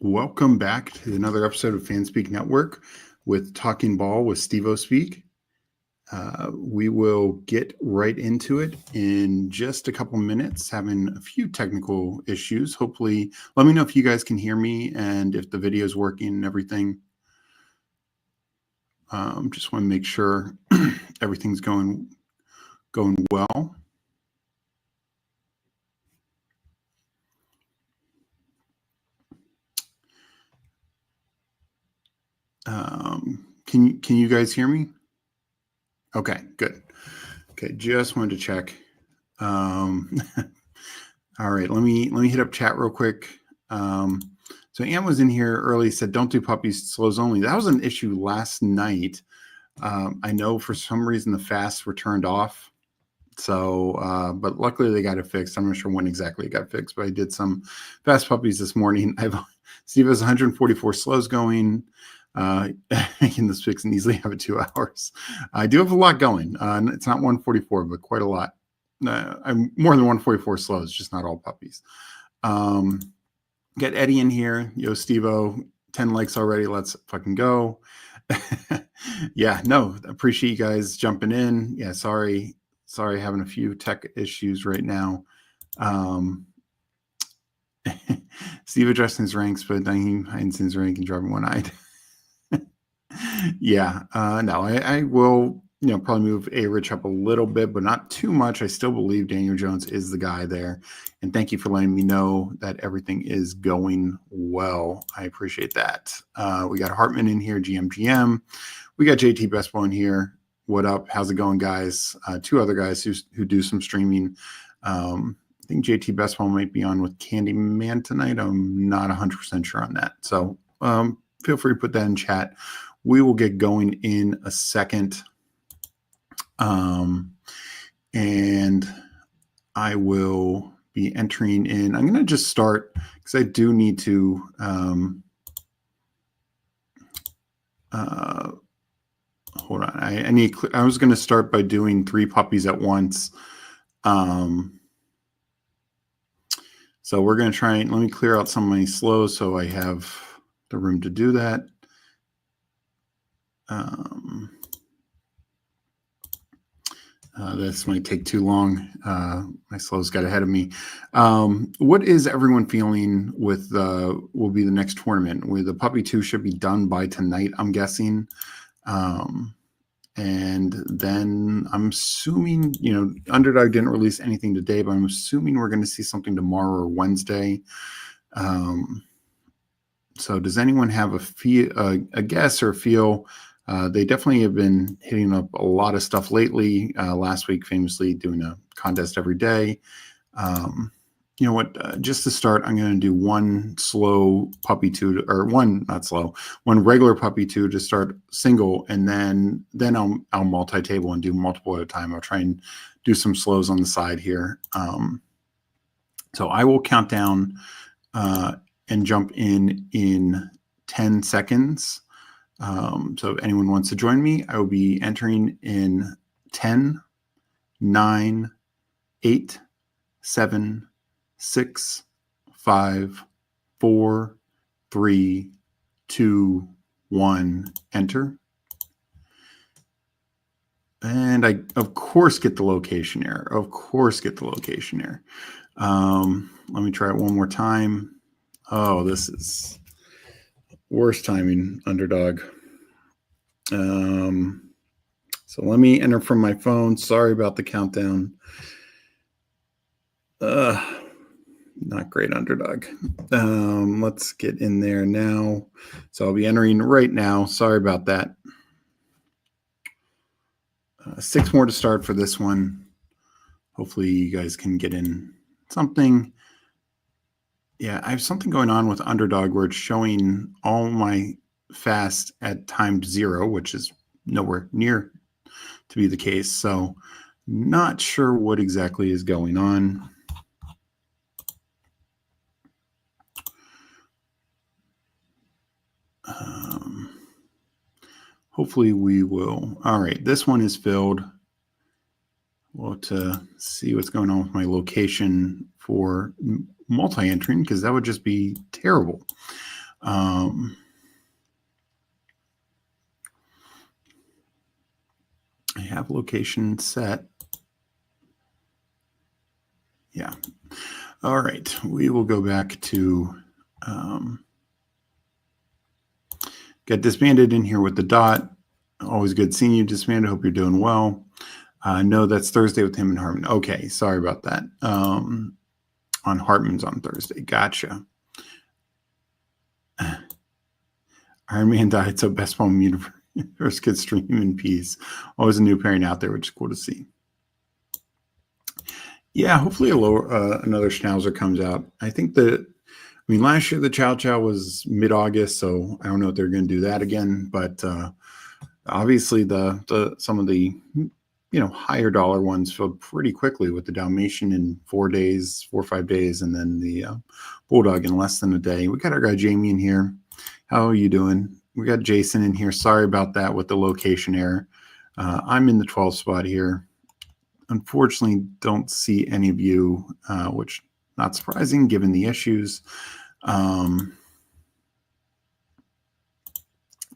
Welcome back to another episode of Fanspeak Network with Talking Ball with Steveospeak. We will get right into it in just a couple minutes, having a few technical issues. Hopefully, let me know if you guys can hear me and if the video is working and everything. Just want to make sure everything's going well. Can you guys hear me? Okay, good. Okay, just wanted to check. All right, let me hit up chat real quick. So Ann was in here early, said don't do puppies, slows only. That was an issue last night. I know for some reason the fasts were turned off. So, but luckily they got it fixed. I'm not sure when exactly it got fixed, but I did some fast puppies this morning. Steve has 144 slows going. Making this fix and easily have it 2 hours. I do have a lot going. It's not 144, but quite a lot. I'm more than 144 slows, just not all puppies. Get Eddie in here. Yo, Stevo, 10 likes already. Let's fucking go. Yeah, no, appreciate you guys jumping in. Yeah, sorry, having a few tech issues right now. Steve addressing his ranks, but he hides his rank and driving one-eyed. Yeah, no, I will, probably move A-Rich up a little bit, but not too much. I still believe Daniel Jones is the guy there. And thank you for letting me know that everything is going well. I appreciate that. We got Hartman in here, GM. We got JT Bestball in here. What up? How's it going, guys? 2 other guys who do some streaming. I think JT Bestball might be on with Candyman tonight. I'm not 100% sure on that. So feel free to put that in chat. We will get going in a second. And I will be entering in. I'm going to just start because I do need to hold on. I was going to start by doing 3 puppies at once. So we're going to try and let me clear out some of my slows so I have the room to do that. This might take too long. My slows got ahead of me. What is everyone feeling with will be the next tournament? With the Puppy 2 should be done by tonight, I'm guessing. And then I'm assuming, Underdog didn't release anything today, but I'm assuming we're going to see something tomorrow or Wednesday. So does anyone have a guess or feel? They definitely have been hitting up a lot of stuff lately. Last week, famously doing a contest every day. You know what? Just to start, I'm going to do one slow puppy 2, or one regular puppy 2 to start single, and then I'll multi-table and do multiple at a time. I'll try and do some slows on the side here. So I will count down and jump in 10 seconds. So if anyone wants to join me, I will be entering in 10, 9, 8, 7, 6, 5, 4, 3, 2, 1, enter. And I, of course, get the location error. Let me try it one more time. Oh, this is worst timing, Underdog. So let me enter from my phone. Sorry about the countdown. Not great, Underdog. Let's get in there now. So I'll be entering right now. Sorry about that. 6 more to start for this one. Hopefully you guys can get in something. Yeah, I have something going on with Underdog where it's showing all my fast at time 0, which is nowhere near to be the case. So not sure what exactly is going on. Hopefully we will. All right, this one is filled. We'll have to see what's going on with my location for multi-entering, because that would just be terrible. I have location set. Yeah. All right. We will go back to get disbanded in here with the dot. Always good seeing you, disbanded. Hope you're doing well. No, that's Thursday with him and Hartman. Okay. Sorry about that. On Hartman's on Thursday. Gotcha. Iron Man died, so Best Ball Universe could stream in peace. Always a new pairing out there, which is cool to see. Yeah, hopefully another Schnauzer comes out. I think last year the Chow Chow was mid-August, so I don't know if they're going to do that again. But obviously, some of the higher dollar ones filled pretty quickly with the Dalmatian in 4 days, 4 or 5 days, and then the Bulldog in less than a day. We got our guy Jamie in here. How are you doing? We got Jason in here. Sorry about that with the location error. I'm in the 12th spot here. Unfortunately, don't see any of you, which not surprising given the issues. Naeem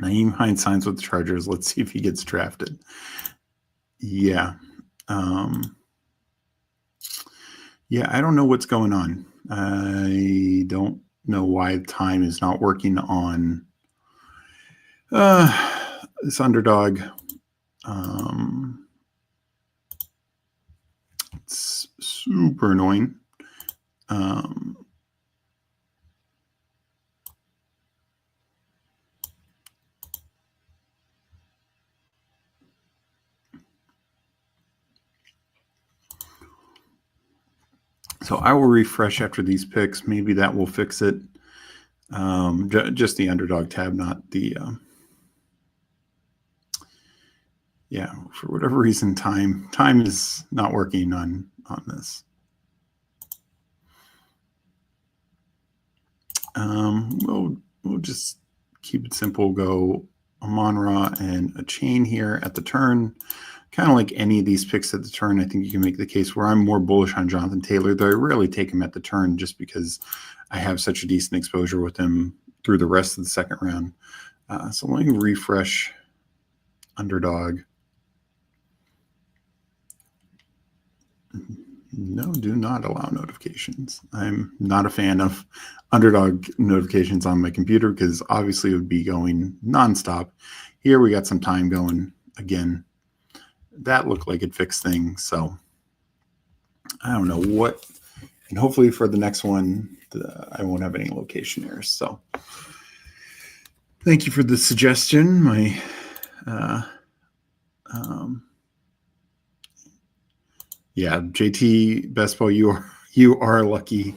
Hines signs with the Chargers. Let's see if he gets drafted. Yeah. Yeah, I don't know what's going on. I don't know why time is not working on this Underdog. It's super annoying. So I will refresh after these picks. Maybe that will fix it. Just the Underdog tab, not the... yeah, for whatever reason, time is not working on this. We'll just keep it simple. Go a Monra and a chain here at the turn. Kind of like any of these picks at the turn, I think you can make the case where I'm more bullish on Jonathan Taylor, though I rarely take him at the turn just because I have such a decent exposure with him through the rest of the second round. So let me refresh Underdog. No, do not allow notifications. I'm not a fan of Underdog notifications on my computer because obviously it would be going nonstop. Here we got some time going again. That looked like it fixed things. So I don't know what, and hopefully for the next one, I won't have any location errors. So thank you for the suggestion. My, yeah, JT Best Ball, you are lucky.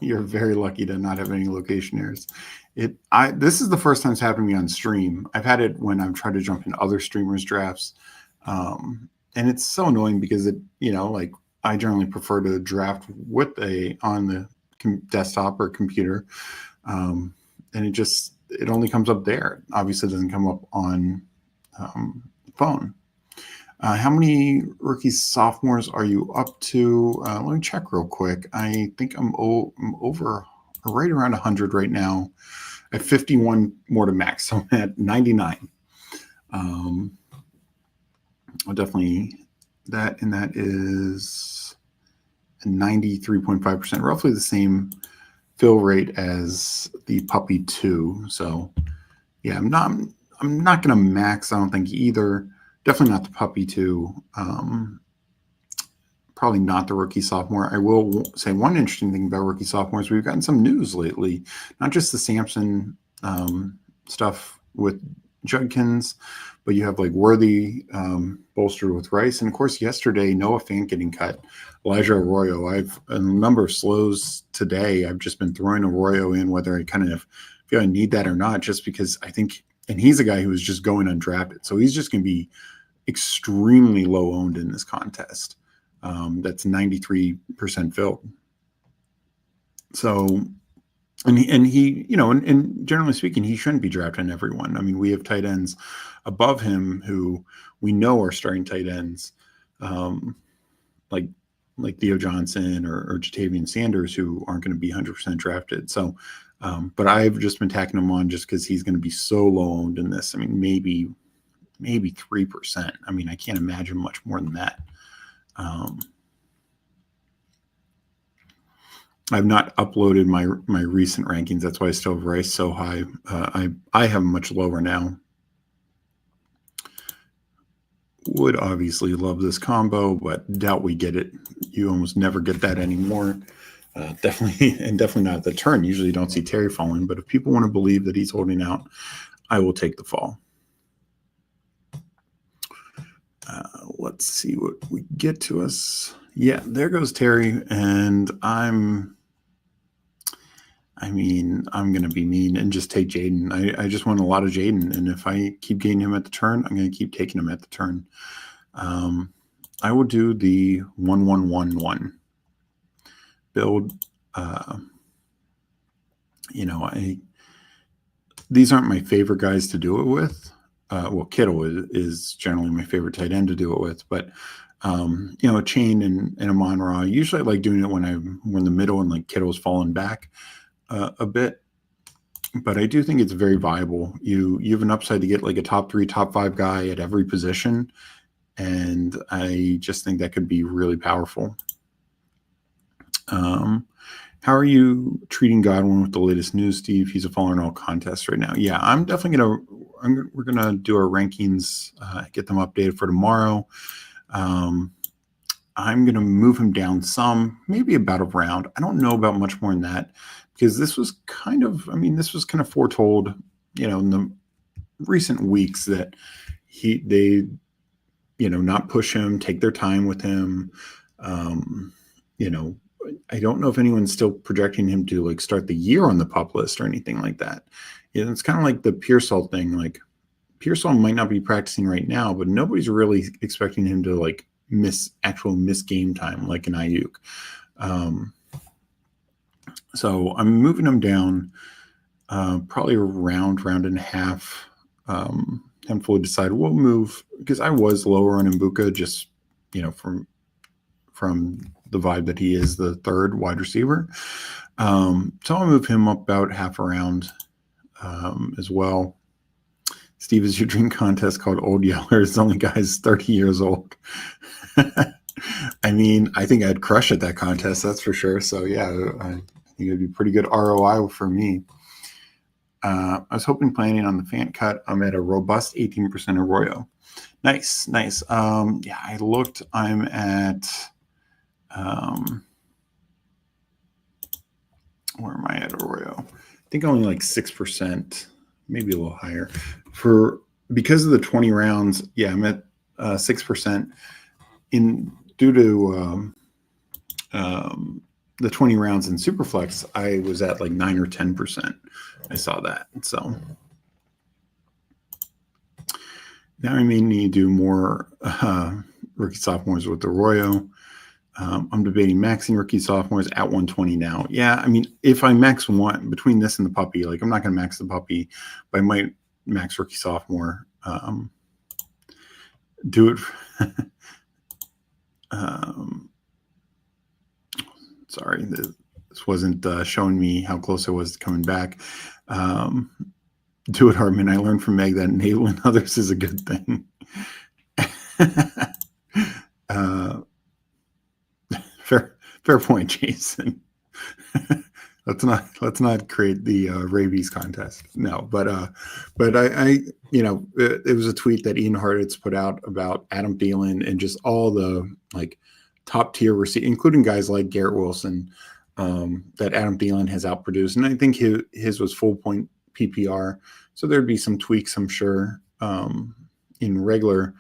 You're very lucky to not have any location errors. This is the first time it's happened to me on stream. I've had it when I've tried to jump in other streamers' drafts. And it's so annoying because like I generally prefer to draft on the desktop or computer. And it only comes up there. Obviously it doesn't come up on phone. How many rookies, sophomores are you up to? Let me check real quick. I think I'm over right around 100 right now. I have 51 more to max, so I'm at 99. Definitely that, and that is 93.5%, roughly the same fill rate as the Puppy 2. So yeah, I'm not going to max, I don't think either. Definitely not the Puppy 2. Probably not the rookie sophomore. I will say one interesting thing about rookie sophomores, we've gotten some news lately, not just the Samson stuff with Judkins, but you have like Worthy bolstered with Rice. And of course, yesterday, Noah Fant getting cut, Elijah Arroyo. I've a number of slows today. I've just been throwing Arroyo in, whether I kind of feel I need that or not, just because I think, and he's a guy who is just going undrafted. So he's just going to be extremely low owned in this contest. That's 93% filled. So, and he, and generally speaking, he shouldn't be drafting everyone. I mean, we have tight ends above him who we know are starting tight ends. Like like Theo Johnson or Jatavian Sanders, who aren't going to be 100% drafted. So, but I've just been tacking him on just because he's going to be so low owned in this. I mean, maybe 3%. I mean, I can't imagine much more than that. I've not uploaded my recent rankings. That's why I still have Rice so high. I have much lower now. Would obviously love this combo, but doubt we get it. You almost never get that anymore. Definitely not at the turn. Usually you don't see Terry falling, but if people want to believe that he's holding out, I will take the fall. Let's see what we get to us. Yeah, there goes Terry, and I'm going to be mean and just take Jaden. I just want a lot of Jaden, and if I keep getting him at the turn, I'm going to keep taking him at the turn. I will do the 1-1-1-1 build. These aren't my favorite guys to do it with. Well, Kittle is generally my favorite tight end to do it with, but a Chain and a Amon-Ra. Usually I like doing it when we're in the middle and like Kittle's falling back a bit, but I do think it's very viable. You have an upside to get like a top 3, top 5 guy at every position, and I just think that could be really powerful. How are you treating Godwin with the latest news, Steve? He's a faller in all contests right now. Yeah, I'm definitely we're gonna do our rankings, get them updated for tomorrow. I'm gonna move him down some, maybe about a round. I don't know about much more than that, because this was kind of foretold, in the recent weeks that they not push him, take their time with him. I don't know if anyone's still projecting him to like start the year on the pup list or anything like that. It's kind of like the Pearsall thing. Like Pearsall might not be practicing right now, but nobody's really expecting him to like miss game time like an Ayuk. So I'm moving him down probably a round and a half. Haven't fully decided. We'll move because I was lower on Mbuka just from the vibe that he is the third wide receiver. So I'll move him up about half a round as well. Steve, is your dream contest called Old Yeller? It's only guys 30 years old. I mean, I think I'd crush at that contest, that's for sure. So yeah, I think it'd be pretty good ROI for me. I was planning on the Fant cut. I'm at a robust 18% Arroyo. Nice. Yeah, I looked. I'm at where am I at Arroyo? I think only like 6%, maybe a little higher. Because of the 20 rounds, yeah, I'm at 6%. Due to the 20 rounds in Superflex, I was at like 9 or 10%. I saw that. So now I may need to do more rookie sophomores with Arroyo. I'm debating maxing rookie sophomores at 120 now. Yeah, I mean, if I max one between this and the puppy, like I'm not going to max the puppy, but I might max rookie sophomore. Do it. Sorry, this wasn't showing me how close I was to coming back. Do it, Hartman. I learned from Meg that enabling others is a good thing. Fair point, Jason. let's not create the rabies contest. No, but I it was a tweet that Ian Hartitz put out about Adam Thielen and just all the like top tier receivers, including guys like Garrett Wilson, that Adam Thielen has outproduced. And I think his was full point PPR. So there'd be some tweaks, I'm sure, in regular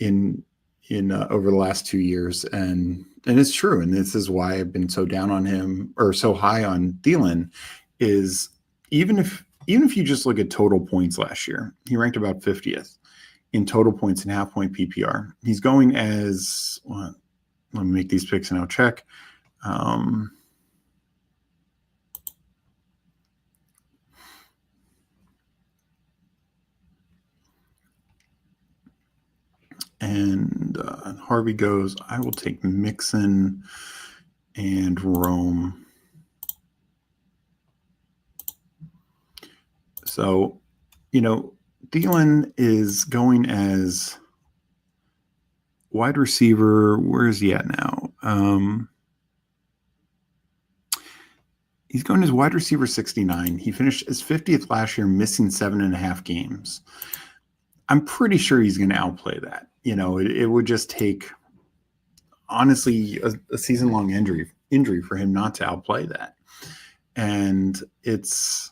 over the last 2 years. And it's true. And this is why I've been so down on him or so high on Thielen is even if you just look at total points last year, he ranked about 50th in total points and half point PPR. He's going as, well, let me make these picks and I'll check. And Harvey goes, I will take Mixon and Rome. So, Thielen is going as wide receiver. Where is he at now? He's going as wide receiver 69. He finished his 50th last year, missing 7.5 games. I'm pretty sure he's going to outplay that. It would just take, honestly, a season-long injury for him not to outplay that. And to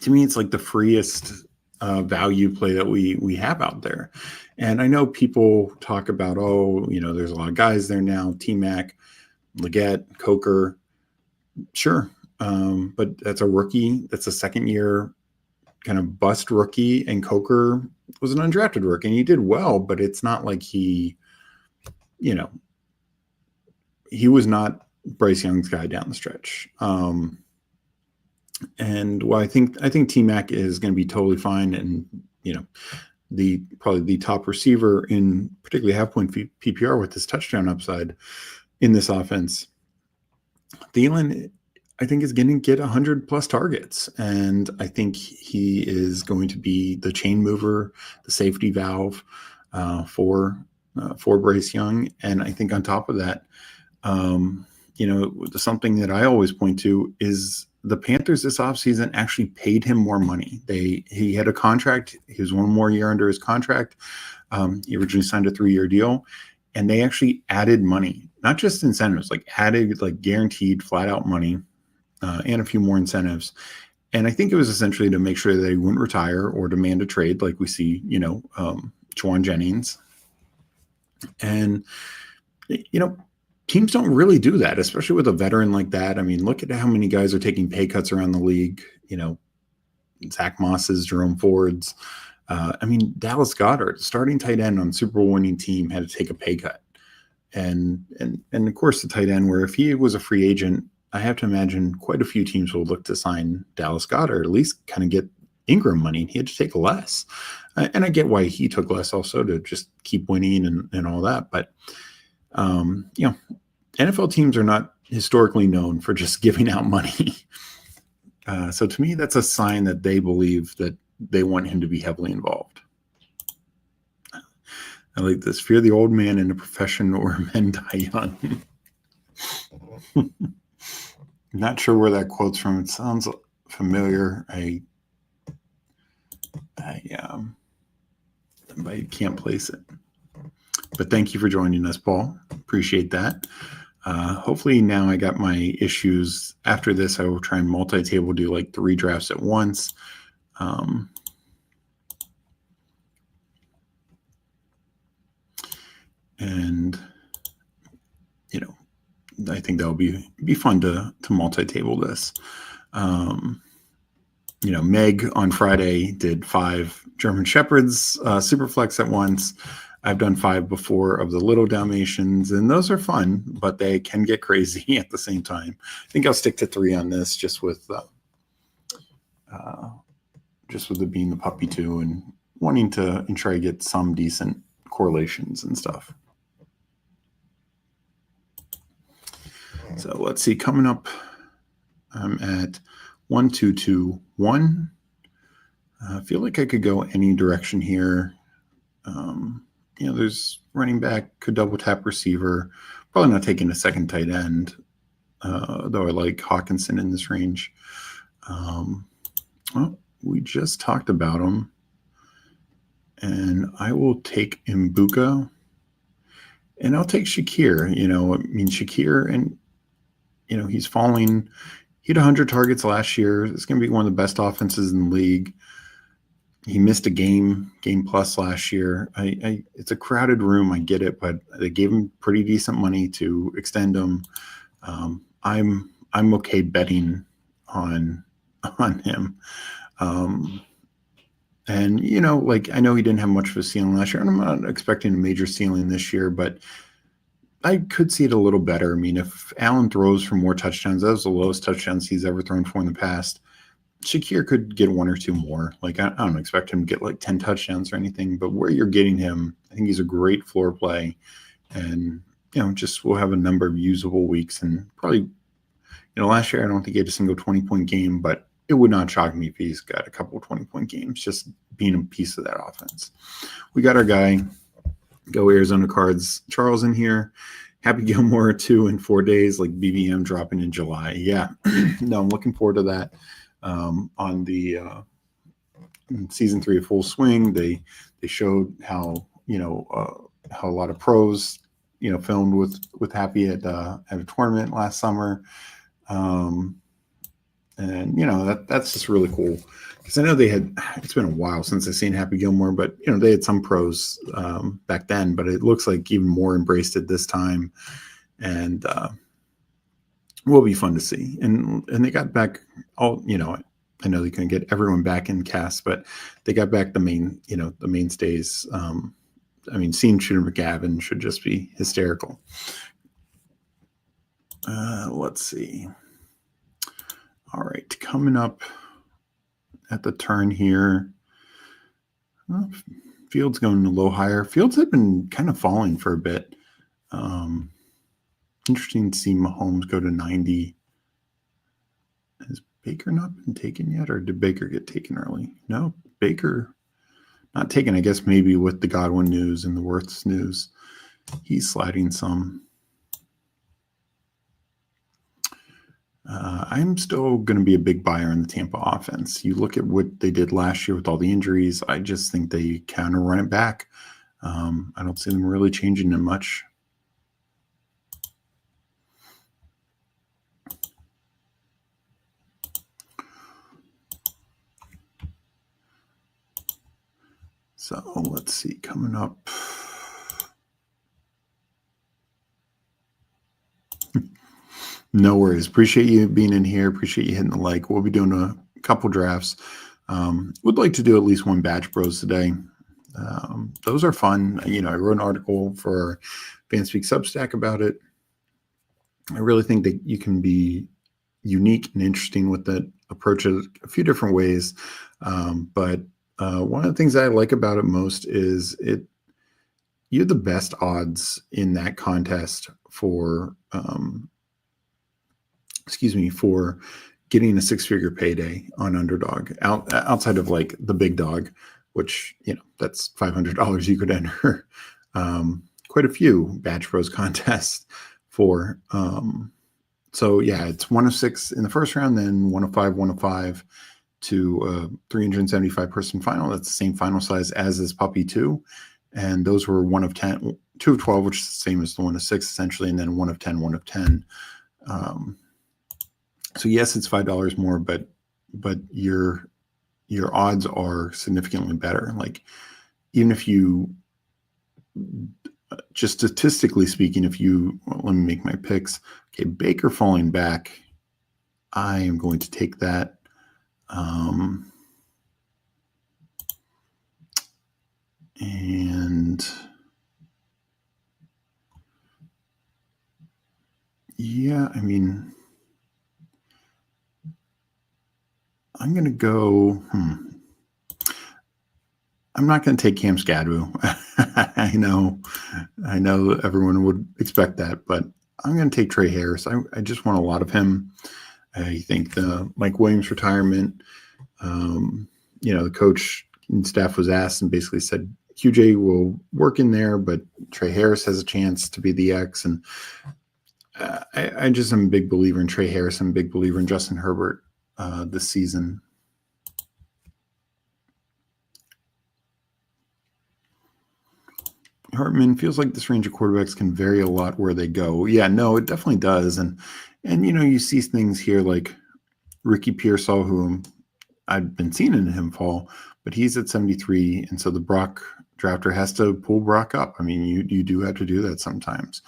me, it's like the freest value play that we have out there. And I know people talk about, there's a lot of guys there now, T-Mac, Leggett, Coker. Sure. But that's a rookie. That's a second-year kind of bust rookie, and Coker was an undrafted rookie, and he did well, but it's not like he was not Bryce Young's guy down the stretch. And while I think T-Mac is going to be totally fine, and probably the top receiver in particularly half-point PPR with this touchdown upside in this offense, Thielen, I think, is going to get 100+ targets, and I think he is going to be the chain mover, the safety valve for Bryce Young. And I think on top of that, something that I always point to is the Panthers this offseason actually paid him more money. He had a contract. He was one more year under his contract. He originally signed a 3-year deal, and they actually added money, not just incentives, added guaranteed flat out money and a few more incentives. And I think it was essentially to make sure that he wouldn't retire or demand a trade like we see, Juwan Jennings. And, teams don't really do that, especially with a veteran like that. I mean, look at how many guys are taking pay cuts around the league. Zach Moss's, Jerome Ford's. Dallas Goedert, starting tight end on Super Bowl winning team, had to take a pay cut. And of course, the tight end, where if he was a free agent, I have to imagine quite a few teams will look to sign Dallas Goedert, at least kind of get Ingram money. He had to take less. And I get why he took less also, to just keep winning and all that. But, NFL teams are not historically known for just giving out money. So to me, that's a sign that they believe that they want him to be heavily involved. I like this. Fear the old man in a profession or men die young. Not sure where that quote's from. It sounds familiar. I can't place it. But thank you for joining us, Paul. Appreciate that. Hopefully now I got my issues. After this, I will try and multi-table, do 3 drafts at once. And I think that'll be fun to multi-table this. Meg on Friday did 5 German Shepherds Superflex at once. I've done 5 before of the little Dalmatians, and those are fun, but they can get crazy at the same time. I think I'll stick to 3 on this, just with it being the puppy too, and wanting to try to get some decent correlations and stuff. So let's see, coming up, I'm at 1, 2, 2, 1. I feel like I could go any direction here. There's running back, could double tap receiver. Probably not taking a second tight end, though I like Hawkinson in this range. We just talked about him. And I will take Mbuka. And I'll take Shakir. Shakir, and, he's falling. He had 100 targets last year. It's going to be one of the best offenses in the league. He missed a game plus last year. It's a crowded room. I get it, but they gave him pretty decent money to extend him. I'm okay betting on him. And I know he didn't have much of a ceiling last year, and I'm not expecting a major ceiling this year, but I could see it a little better. If Allen throws for more touchdowns, that was the lowest touchdowns he's ever thrown for in the past. Shakir could get one or two more. Like, I don't expect him to get like 10 touchdowns or anything, but where you're getting him, I think he's a great floor play. And, just we'll have a number of usable weeks. And probably, last year I don't think he had a single 20-point game, but it would not shock me if he's got a couple 20-point games, just being a piece of that offense. We got our guy, Go Arizona Cards, Charles, in here. Happy Gilmore 2 in 4 days, like BBM dropping in July. Yeah, no, I'm looking forward to that. On the season 3 of Full Swing, they showed how how a lot of pros filmed with Happy at a tournament last summer, and that's just really cool because I know they had. It's been a while since I've seen Happy Gilmore, but they had some pros back then, but it looks like even more embraced it this time, and will be fun to see. And they got back all, I know they couldn't get everyone back in cast, but they got back the mainstays. Seeing Shooter McGavin should just be hysterical. Let's see. All right, coming up at the turn here. Fields going a little higher. Fields have been kind of falling for a bit. Interesting to see Mahomes go to 90. Has Baker not been taken yet, or did Baker get taken early? No, Baker not taken. I guess maybe with the Godwin news and the Wirths news, he's sliding some. I'm still going to be a big buyer in the Tampa offense. You look at what they did last year with all the injuries. I just think they kind of run it back. I don't see them really changing it much. So let's see, coming up. No worries. Appreciate you being in here. Appreciate you hitting the like. We'll be doing a couple drafts. Would like to do at least one batch bros today. Those are fun. I wrote an article for Fanspeak Substack about it. I really think that you can be unique and interesting with that approach it a few different ways. But one of the things I like about it most is you have the best odds in that contest for for getting a 6-figure payday on Underdog outside of like the big dog, which, that's $500 you could enter quite a few Batch Bros contests for. So yeah, it's 1 of 6 in the first round, then 1 of 5 to 375 person final. That's the same final size as this Puppy 2. And those were 1 of 10, 2 of 12, which is the same as the 1 of 6 essentially, and then 1 of 10, 1 of 10. So yes, it's $5 more, but your odds are significantly better. Like, even if you, just statistically speaking, let me make my picks. Okay, Baker falling back, I am going to take that. And yeah, I'm going to go, I'm not going to take Cam Skadoo. I know everyone would expect that, but I'm going to take Trey Harris. I just want a lot of him. I think the Mike Williams retirement, the coach and staff was asked and basically said, QJ will work in there, but Trey Harris has a chance to be the X. And I just am a big believer in Trey Harris. I'm a big believer in Justin Herbert this season. Hartman, feels like this range of quarterbacks can vary a lot where they go. Yeah, no, it definitely does. And you see things here like Ricky Pearsall, who I've been seeing him fall, but he's at 73. And so the Brock drafter has to pull Brock up. You do have to do that sometimes.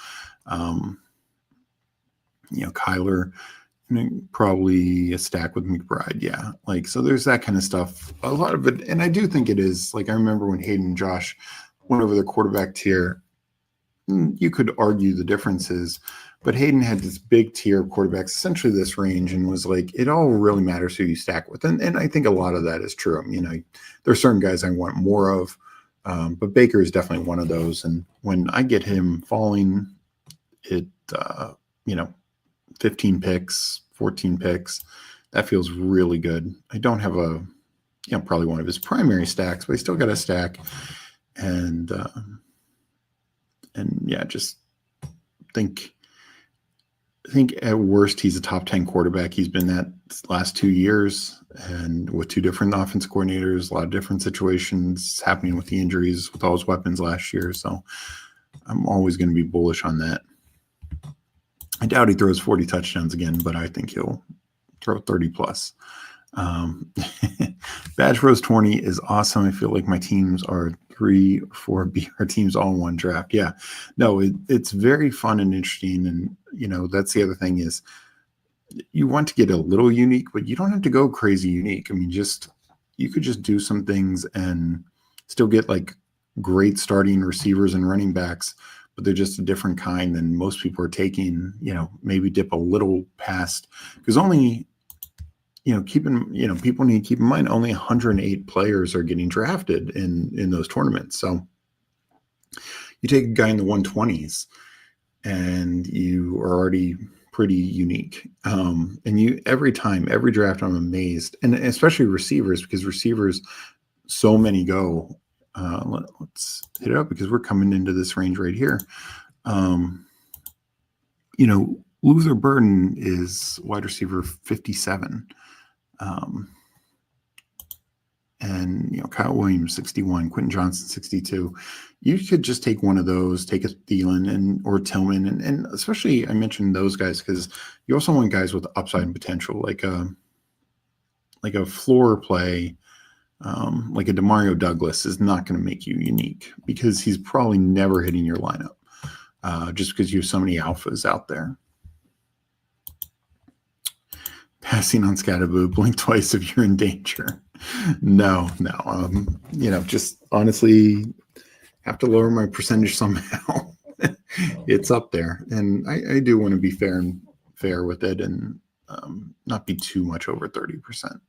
Kyler, probably a stack with McBride. Yeah. So there's that kind of stuff. A lot of it. And I do think it is. I remember when Hayden and Josh went over the quarterback tier, you could argue the differences, But Hayden had this big tier of quarterbacks, essentially this range, and was like, it all really matters who you stack with. And I think a lot of that is true. There are certain guys I want more of, but Baker is definitely one of those. And when I get him falling, 15 picks, 14 picks, that feels really good. I don't have probably one of his primary stacks, but I still got a stack. And just think at worst he's a top 10 quarterback. He's been that last 2 years, and with 2 different offense coordinators, a lot of different situations happening with the injuries, with all his weapons last year. So I'm always going to be bullish on that. I doubt he throws 40 touchdowns again, but I think he'll throw 30 plus. Badge Bros 20 is awesome. I feel like my teams are 3 or 4 BR teams all in one draft. Yeah, no, it's very fun and interesting. And, that's the other thing is you want to get a little unique, but you don't have to go crazy unique. I mean, you could just do some things and still get like great starting receivers and running backs, but they're just a different kind than most people are taking, maybe dip a little past, because only, people need to keep in mind only 108 players are getting drafted in those tournaments. So you take a guy in the 120s and you are already pretty unique. And every draft, I'm amazed, and especially receivers, because receivers, so many go. Let's hit it up because we're coming into this range right here. Luther Burden is wide receiver 57. And Kyle Williams 61, Quentin Johnson 62. You could just take one of those, take a Thielen or Tillman, and especially I mentioned those guys because you also want guys with upside and potential, like a floor play, like a Demario Douglas is not going to make you unique because he's probably never hitting your lineup, just because you have so many alphas out there. Passing on Scatterboo, blink twice if you're in danger. No. Just honestly have to lower my percentage somehow. It's up there. And I do want to be fair with it and not be too much over 30%.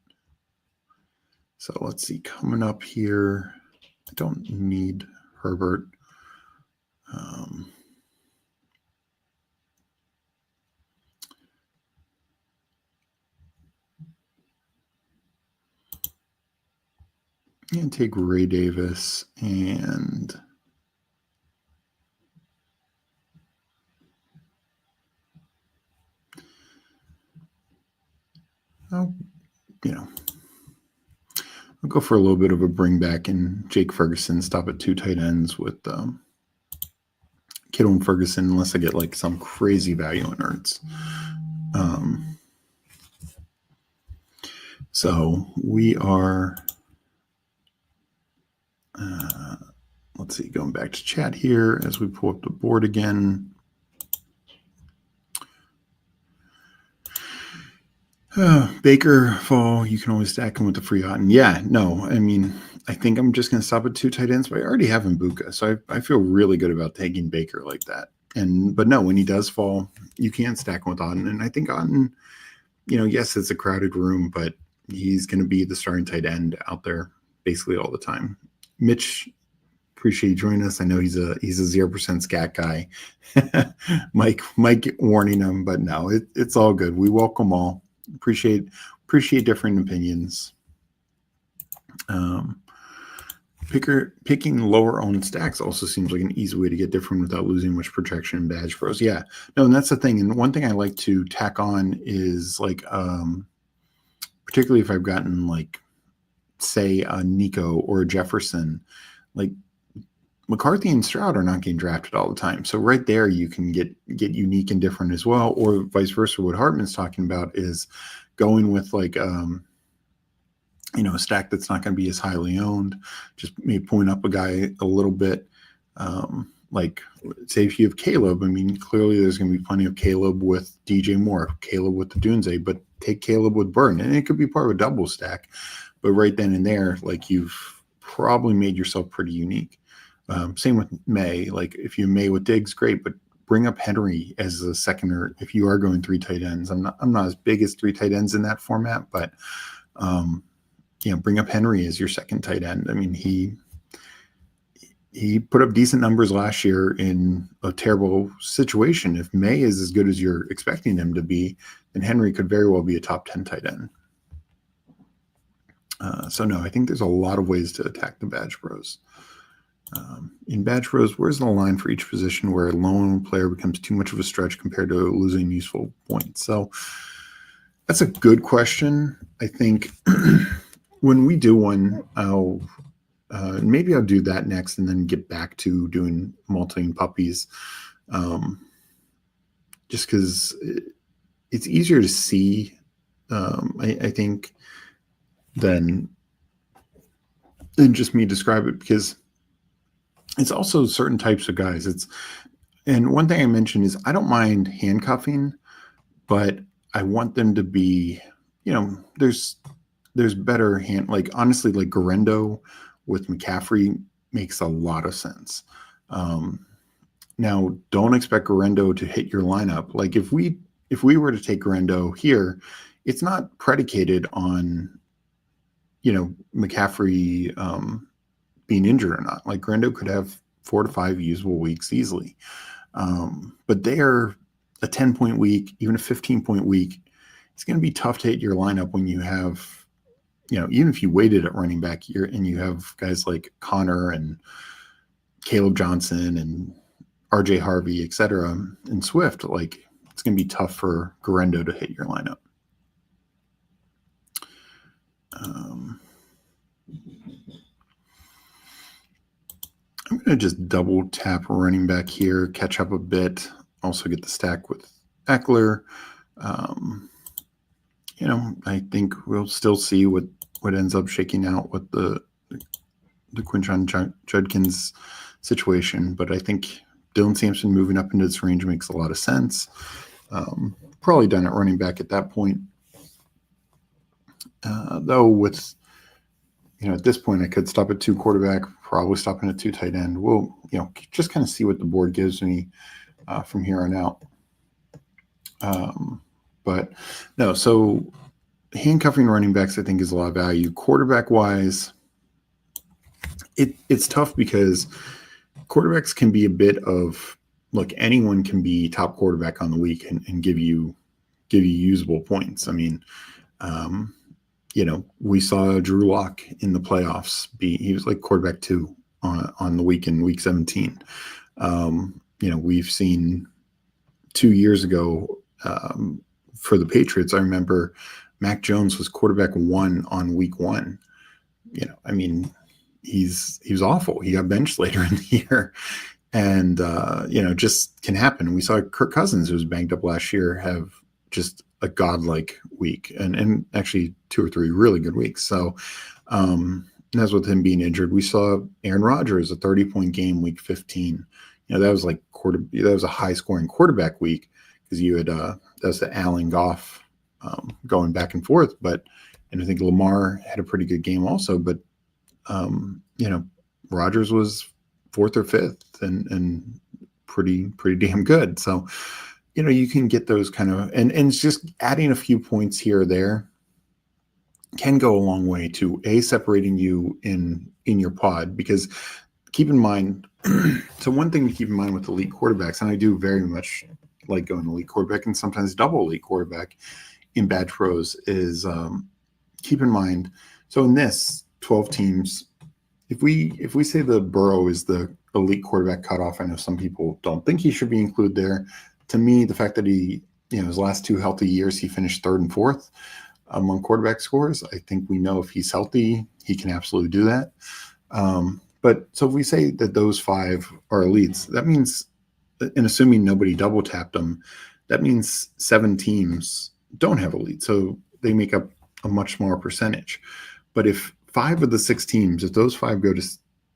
So let's see, coming up here, I don't need Herbert. And take Ray Davis and I'll go for a little bit of a bring back in Jake Ferguson, stop at 2 tight ends with Kittle and Ferguson, unless I get like some crazy value in Ertz. So we are, let's see, going back to chat here as we pull up the board again. Baker fall, you can always stack him with the free Otten. Yeah, no, I mean, I think I'm just going to stop at 2 tight ends, but I already have Mbuka, so I feel really good about taking Baker like that. But no, when he does fall, you can't stack him with Otten. And I think Otten, yes, it's a crowded room, but he's going to be the starting tight end out there basically all the time. Mitch, appreciate you joining us. I know he's a 0% scat guy. Mike warning him, but no, it's all good. We welcome all. Appreciate different opinions. Picking lower owned stacks also seems like an easy way to get different without losing much protection in Badge Bros. Yeah, no, and that's the thing. And one thing I like to tack on is like, particularly if I've gotten like, say, a Nico or a Jefferson, like McCarthy and Stroud are not getting drafted all the time. So right there, you can get unique and different as well, or vice versa. What Hartman's talking about is going with like, a stack that's not going to be as highly owned, just maybe point up a guy a little bit. Like say if you have Caleb, I mean, clearly there's going to be plenty of Caleb with DJ Moore, Caleb with the Dunze, but take Caleb with Burton, and it could be part of a double stack. But right then and there, like you've probably made yourself pretty unique. Same with May. Like if you May with Diggs, great, but bring up Henry as a second, or if you are going 3 tight ends. I'm not as big as 3 tight ends in that format, but bring up Henry as your second tight end. I mean, he put up decent numbers last year in a terrible situation. If May is as good as you're expecting him to be, then Henry could very well be a top 10 tight end. So no, I think there's a lot of ways to attack the Badge Bros. In Badge Bros, where's the line for each position where a lone player becomes too much of a stretch compared to losing useful points? So that's a good question. I think when we do one, maybe I'll do that next and then get back to doing multing puppies. Just because it's easier to see, I think, than just me describe it, because it's also certain types of guys. And one thing I mentioned is I don't mind handcuffing, but I want them to be, there's better like honestly, like Garendo with McCaffrey makes a lot of sense. Now, don't expect Garendo to hit your lineup. Like if we were to take Garendo here, it's not predicated on McCaffrey being injured or not. Like Garendo could have 4 to 5 usable weeks easily. But they're a 10-point week, even a 15-point week. It's going to be tough to hit your lineup when you have, even if you waited at running back here and you have guys like Connor and Caleb Johnson and RJ Harvey, et cetera, and Swift, like it's going to be tough for Garendo to hit your lineup. I'm going to just double tap running back here, catch up a bit, also get the stack with Eckler. I think we'll still see what ends up shaking out with the Quinshon Judkins situation, but I think Dylan Sampson moving up into this range makes a lot of sense. Probably done at running back at that point. Though with, at this point, I could stop at 2 quarterback, probably stopping at 2 tight end. We'll, just kind of see what the board gives me from here on out. But no, so handcuffing running backs, I think, is a lot of value. Quarterback wise, it's tough because quarterbacks can be a bit of, look, anyone can be top quarterback on the week and give you usable points. I mean, we saw Drew Lock in the playoffs he was like quarterback 2 on the week in week 17. We've seen 2 years ago for the Patriots, I remember Mac Jones was quarterback 1 on week 1. I mean, he was awful. He got benched later in the year, and just can happen. We saw Kirk Cousins, who was banged up last year, have just a godlike week, and actually 2 or 3 really good weeks. So that's with him being injured. We saw Aaron Rodgers, a 30-point game week 15. That was like that was a high scoring quarterback week because you had that's the Allen Goff going back and forth. And I think Lamar had a pretty good game also. But Rodgers was 4th or 5th and pretty damn good. So you can get those kind of, and it's just adding a few points here or there can go a long way to separating you in your pod, because keep in mind, so one thing to keep in mind with elite quarterbacks, and I do very much like going elite quarterback and sometimes double elite quarterback in Badge Pros, is keep in mind, so in this 12 teams, if we say the Burrow is the elite quarterback cutoff, I know some people don't think he should be included there. To me, the fact that he, his last 2 healthy years, he finished 3rd and 4th among quarterback scores. I think we know if he's healthy, he can absolutely do that. But so if we say that those 5 are elites, that means, and assuming nobody double tapped them, that means 7 teams don't have elites. So they make up a much smaller percentage. But if 5 of the 6 teams, if those 5 go to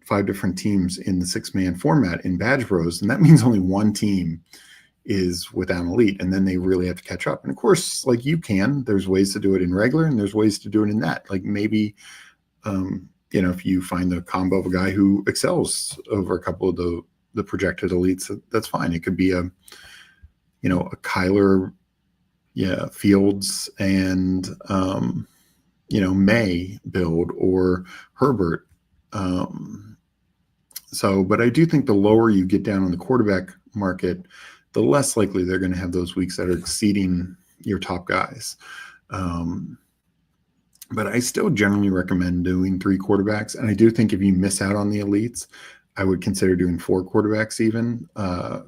5 different teams in the 6-man format in Badge Bros, and that means only 1 team is without elite, and then they really have to catch up. And of course, like there's ways to do it in regular, and there's ways to do it in that. Like maybe, if you find the combo of a guy who excels over a couple of the the projected elites, that's fine. It could be a Kyler, Fields and May build, or Herbert. But I do think the lower you get down on the quarterback market, the less likely they're going to have those weeks that are exceeding your top guys. But I still generally recommend doing 3 quarterbacks. And I do think if you miss out on the elites, I would consider doing 4 quarterbacks even,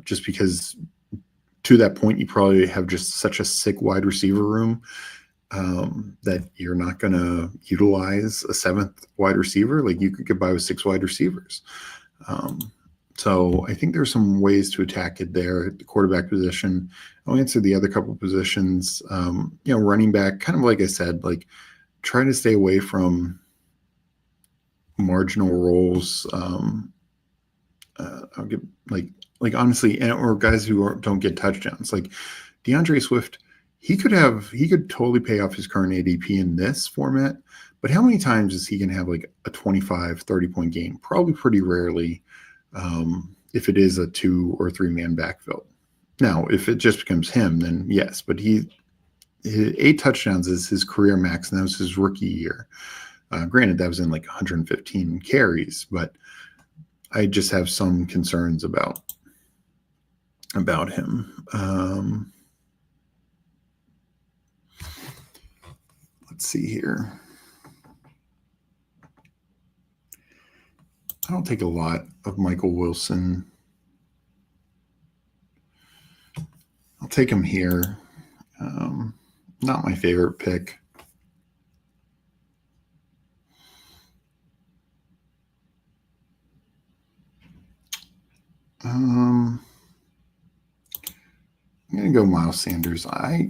just because to that point, you probably have just such a sick wide receiver room that you're not going to utilize a 7th wide receiver. Like, you could get by with 6 wide receivers. So I think there's some ways to attack it there at the quarterback position. I'll answer the other couple positions. Running back, kind of like I said, like, try to stay away from marginal roles. I'll get like honestly, or guys who don't get touchdowns. Like DeAndre Swift, he could totally pay off his current ADP in this format, but how many times is he going to have like a 25, 30-point game? Probably pretty rarely, if it is a 2 or 3 man backfield. Now, if it just becomes him, then yes, but 8 touchdowns is his career max, and that was his rookie year. Granted, that was in like 115 carries, but I just have some concerns about him. Let's see here. I don't take a lot of Michael Wilson. I'll take him here. Not my favorite pick. I'm going to go Miles Sanders. I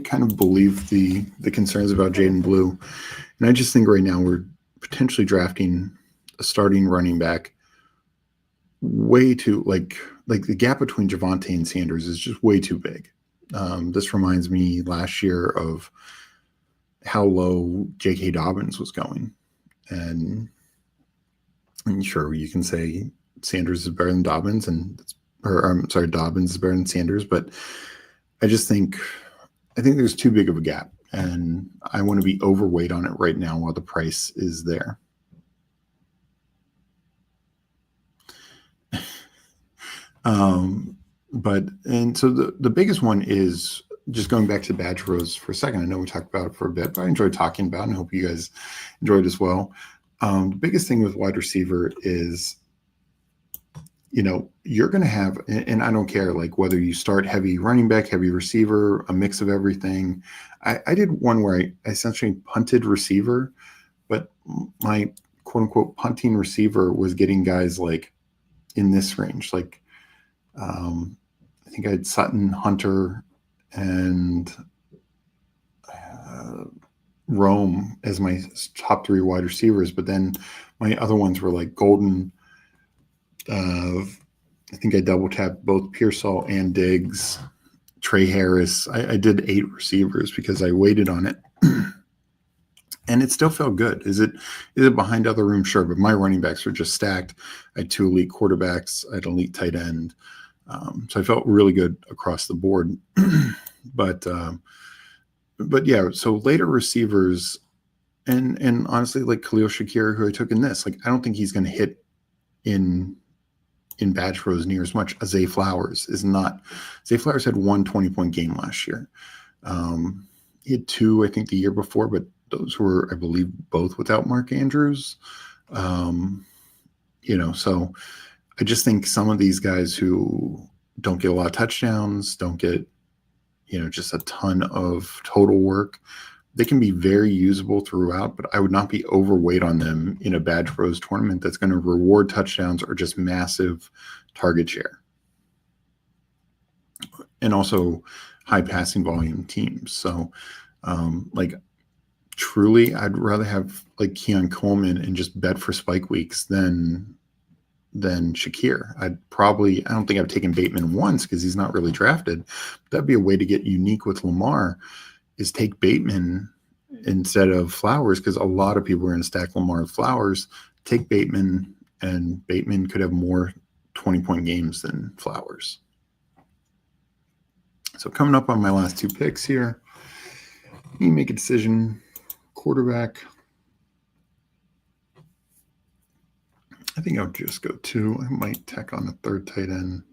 kind of believe the concerns about Jaden Blue, and I just think right now we're potentially drafting a starting running back way too like the gap between Javonte and Sanders is just way too big. This reminds me last year of how low J.K. Dobbins was going, and sure, you can say Sanders is better than Dobbins, Dobbins is better than Sanders, but I think there's too big of a gap, and I want to be overweight on it right now while the price is there. So the biggest one is just going back to Badge Rose for a second. I know we talked about it for a bit, but I enjoyed talking about it, and I hope you guys enjoyed as well. The biggest thing with wide receiver is, you're going to have, and I don't care like whether you start heavy running back, heavy receiver, a mix of everything. I did one where I essentially punted receiver, but my quote unquote punting receiver was getting guys like in this range. Like, I think I had Sutton, Hunter, and Rome as my top 3 wide receivers, but then my other ones were like Golden. I think I double tapped both Pearsall and Diggs, Trey Harris. I did 8 receivers because I waited on it, and it still felt good. Is it behind other room? Sure, but my running backs were just stacked. I had 2 elite quarterbacks. I had an elite tight end. So I felt really good across the board. But yeah, so later receivers, and honestly, like Khalil Shakir, who I took in this, like I don't think he's going to hit in Badge Rose near as much. Zay Flowers is not. Zay Flowers had 1 20-point game last year. He had 2, I think, the year before, but those were, I believe, both without Mark Andrews. So I just think some of these guys who don't get a lot of touchdowns, don't get, just a ton of total work, they can be very usable throughout, but I would not be overweight on them in a Badge Rose tournament that's going to reward touchdowns or just massive target share. And also high passing volume teams. So, truly, I'd rather have like Keon Coleman and just bet for spike weeks than Shakir. I don't think I've taken Bateman once because he's not really drafted. That'd be a way to get unique with Lamar, is take Bateman instead of Flowers, because a lot of people are going to stack Lamar with Flowers. Take Bateman, and Bateman could have more 20-point games than Flowers. So coming up on my last two picks here, let me make a decision. Quarterback. I think I'll just go two. I might tack on a third tight end.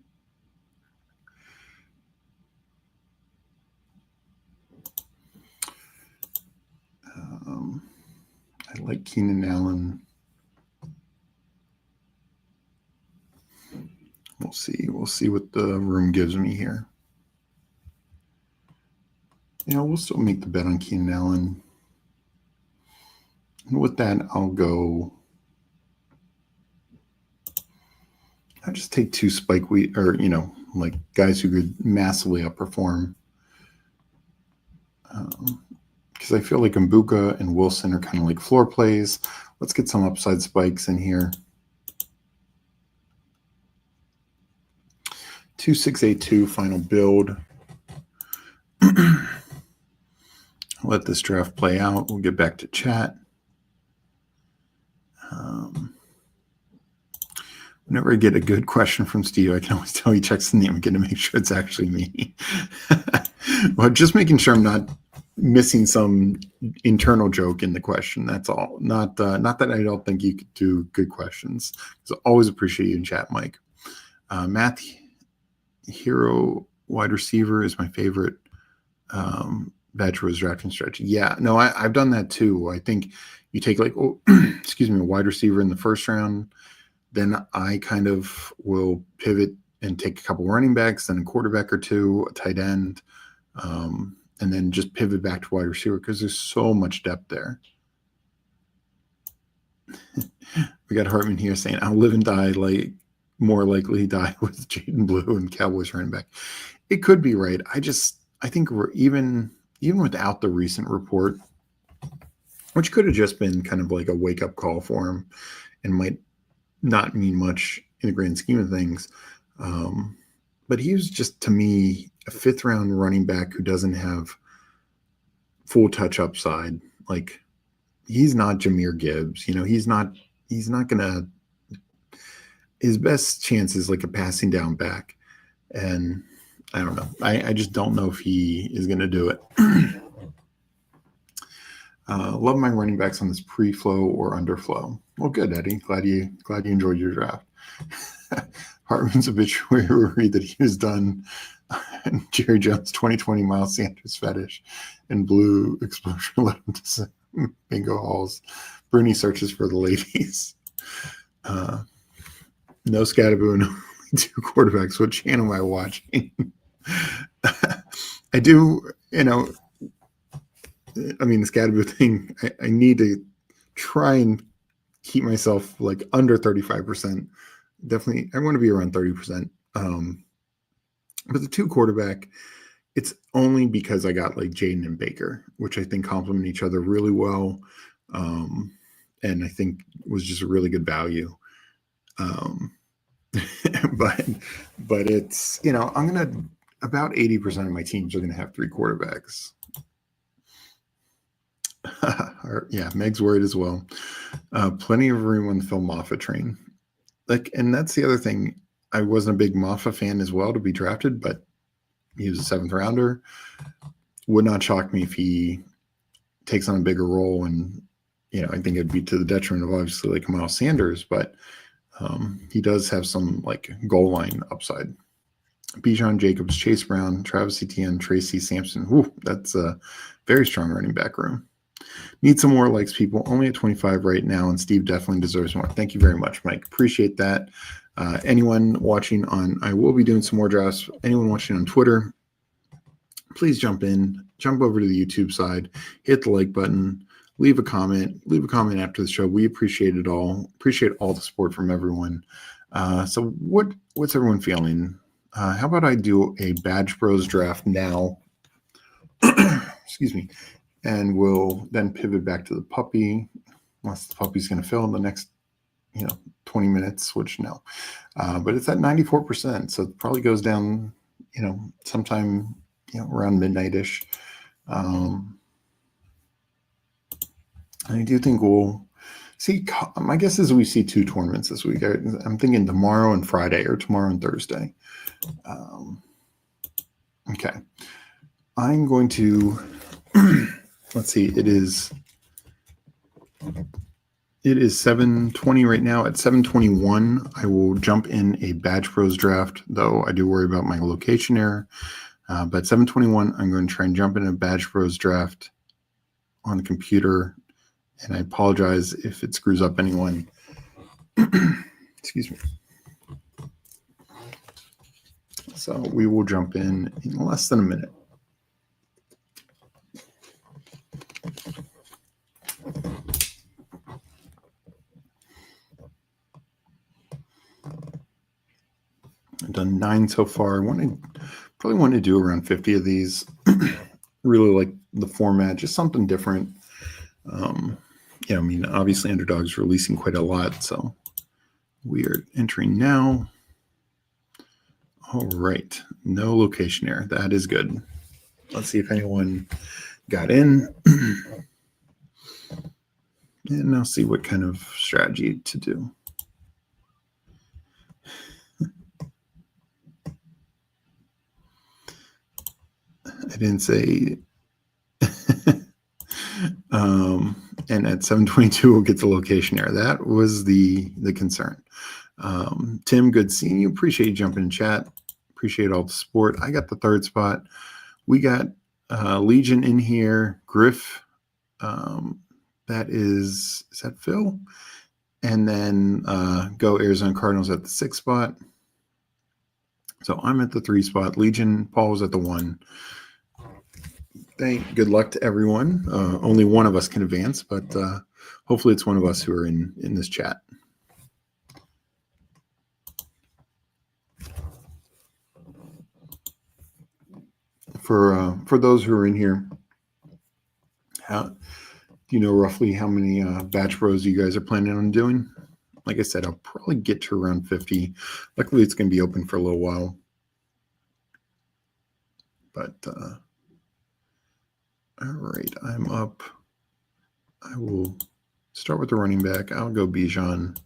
I like Keenan Allen. We'll see. We'll see what the room gives me here. We'll still make the bet on Keenan Allen. And with that, I'll just take two spike week, or like guys who could massively outperform. Because I feel like Mbuka and Wilson are kind of like floor plays. Let's get some upside spikes in here. 2682 final build. Let this draft play out. We'll get back to chat. Whenever I get a good question from Steve, I can always tell he checks the name again to make sure it's actually me. Well, just making sure I'm not missing some internal joke in the question. That's all. Not that I don't think you could do good questions. So always appreciate you in chat, Mike. Math Hero wide receiver is my favorite. Bachelor's drafting strategy. Yeah, no, I've done that too. I think you take a wide receiver in the first round. Then I kind of will pivot and take a couple running backs, then a quarterback or two, a tight end, and then just pivot back to wide receiver because there's so much depth there. We got Hartman here saying, I'll live and die more likely die with Jaden Blue and Cowboys running back. It could be right. I think we're even without the recent report, which could have just been kind of like a wake-up call for him and might not mean much in the grand scheme of things. But he was just, to me, a fifth-round running back who doesn't have full touch upside. Like, he's not Jahmyr Gibbs. He's not going to – his best chance is like a passing down back. And I don't know. I just don't know if he is going to do it. Love my running backs on this pre-flow or underflow. Well, good, Eddie. Glad you enjoyed your draft. Hartman's obituary that he was done. Jerry Jones 2020 Miles Sanders fetish and blue explosion led him to bingo halls. Bruni searches for the ladies. No Scatterboo, no two quarterbacks. What channel am I watching? I do, the Scatterboo thing, I need to try and keep myself like under 35%. Definitely, I want to be around 30%. But the two quarterback, it's only because I got like Jaden and Baker, which I think complement each other really well. And I think was just a really good value. But it's, I'm going to, about 80% of my teams are going to have three quarterbacks. Yeah, Meg's worried as well. Plenty of room on the Phil Maffa train. And that's the other thing. I wasn't a big Maffa fan as well to be drafted, but he was a seventh rounder. Would not shock me if he takes on a bigger role. And, I think it'd be to the detriment of obviously like Miles Sanders, but he does have some like goal line upside. Bijan Jacobs, Chase Brown, Travis Etienne, Tracy Sampson. Whew, that's a very strong running back room. Need some more likes, people. Only at 25 right now, and Steve definitely deserves more. Thank you very much, Mike. Appreciate that. Anyone watching I will be doing some more drafts. Anyone watching on Twitter, please jump over to the YouTube side, hit the like button, leave a comment after the show. We appreciate it all. Appreciate all the support from everyone. So what's everyone feeling? How about I do a Badge Bros draft now? Excuse me. And we'll then pivot back to the puppy, unless the puppy's going to fill in the next, 20 minutes, which no. But it's at 94%, so it probably goes down, sometime, around midnight-ish. I do think we'll See, my guess is we see 2 tournaments this week. I'm thinking tomorrow and Friday, or tomorrow and Thursday. Okay. I'm going to, let's see, it is 7:20 right now. At 7:21, I will jump in a Badge Bros draft, though I do worry about my location error. But 7:21, I'm going to try and jump in a Badge Bros draft on the computer. And I apologize if it screws up anyone. Excuse me. So we will jump in less than a minute. I've done 9 so far. Probably want to do around 50 of these. Really like the format, just something different. I mean, obviously Underdog's releasing quite a lot, so we are entering now. All right, no location error. That is good. Let's see if anyone got in. And I'll see what kind of strategy to do. I didn't say. And at 7:22, we'll get the location error. That was the concern. Tim, good seeing you. Appreciate you jumping in chat. Appreciate all the support. I got the 3rd spot. We got Legion in here. Griff. Is that Phil? And then go Arizona Cardinals at the 6th spot. So I'm at the 3 spot. Legion, Paul's at the 1. Good luck to everyone. Only one of us can advance, but hopefully it's one of us who are in this chat. For those who are in here, do you know roughly how many Batch Bros you guys are planning on doing? Like I said, I'll probably get to around 50. Luckily, it's going to be open for a little while. But all right, I'm up. I will start with the running back. I'll go Bijan.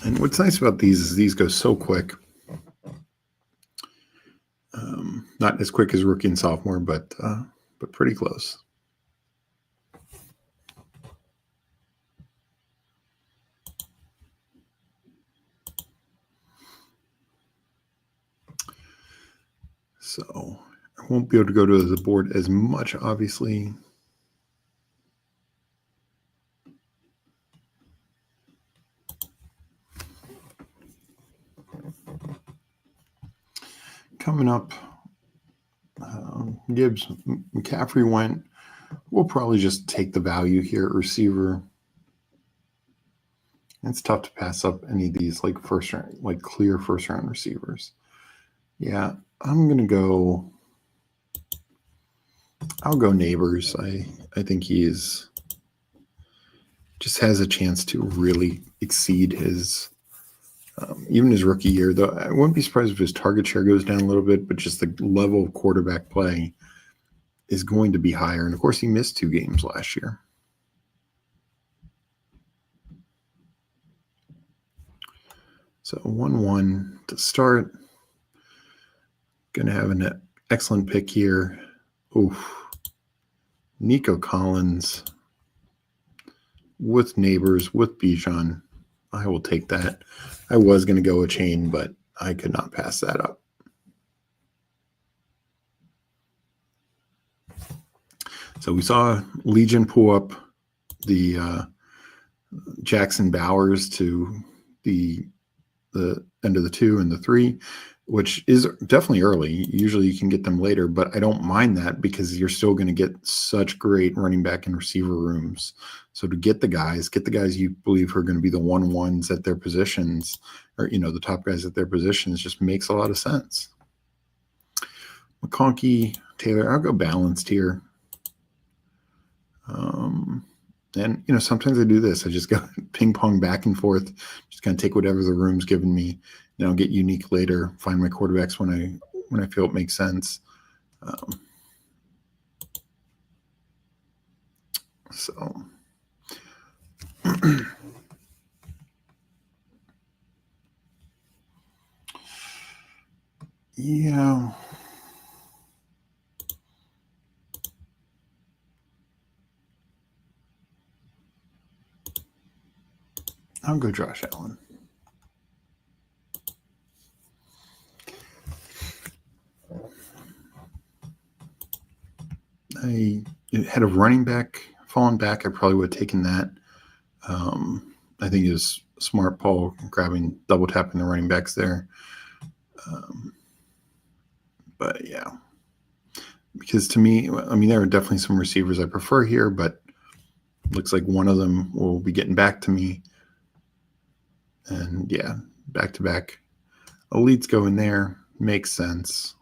And what's nice about these is these go so quick. Not as quick as rookie and sophomore, but pretty close. So I won't be able to go to the board as much, obviously. Coming up, Gibbs, McCaffrey went. We'll probably just take the value here at receiver. It's tough to pass up any of these like first round, like clear first round receivers. Yeah, I'm gonna go. I'll go Neighbors. I think he just has a chance to really exceed his even his rookie year. Though I wouldn't be surprised if his target share goes down a little bit, but just the level of quarterback play is going to be higher. And of course, he missed 2 games last year. So 1-1 to start. Going to have an excellent pick here. Oof. Nico Collins with Neighbors, with Bijan. I will take that. I was going to go a chain, but I could not pass that up. So we saw Legion pull up the Jackson Bowers to the end of the 2 and the 3, which is definitely early. Usually you can get them later, but I don't mind that because you're still going to get such great running back and receiver rooms. So to get the guys you believe are going to be the 1-1s at their positions, or, the top guys at their positions, just makes a lot of sense. McConkey, Taylor, I'll go balanced here. And, sometimes I do this. I just go ping pong back and forth, just kind of take whatever the room's given me. And I'll get unique later, find my quarterbacks when I feel it makes sense. So yeah. I'll go Josh Allen. I had a running back fallen back. I probably would have taken that. I think it was smart, Paul, grabbing, double tapping the running backs there. But yeah, because to me, I mean, there are definitely some receivers I prefer here, but looks like one of them will be getting back to me. And yeah, back to back elites go in there. Makes sense.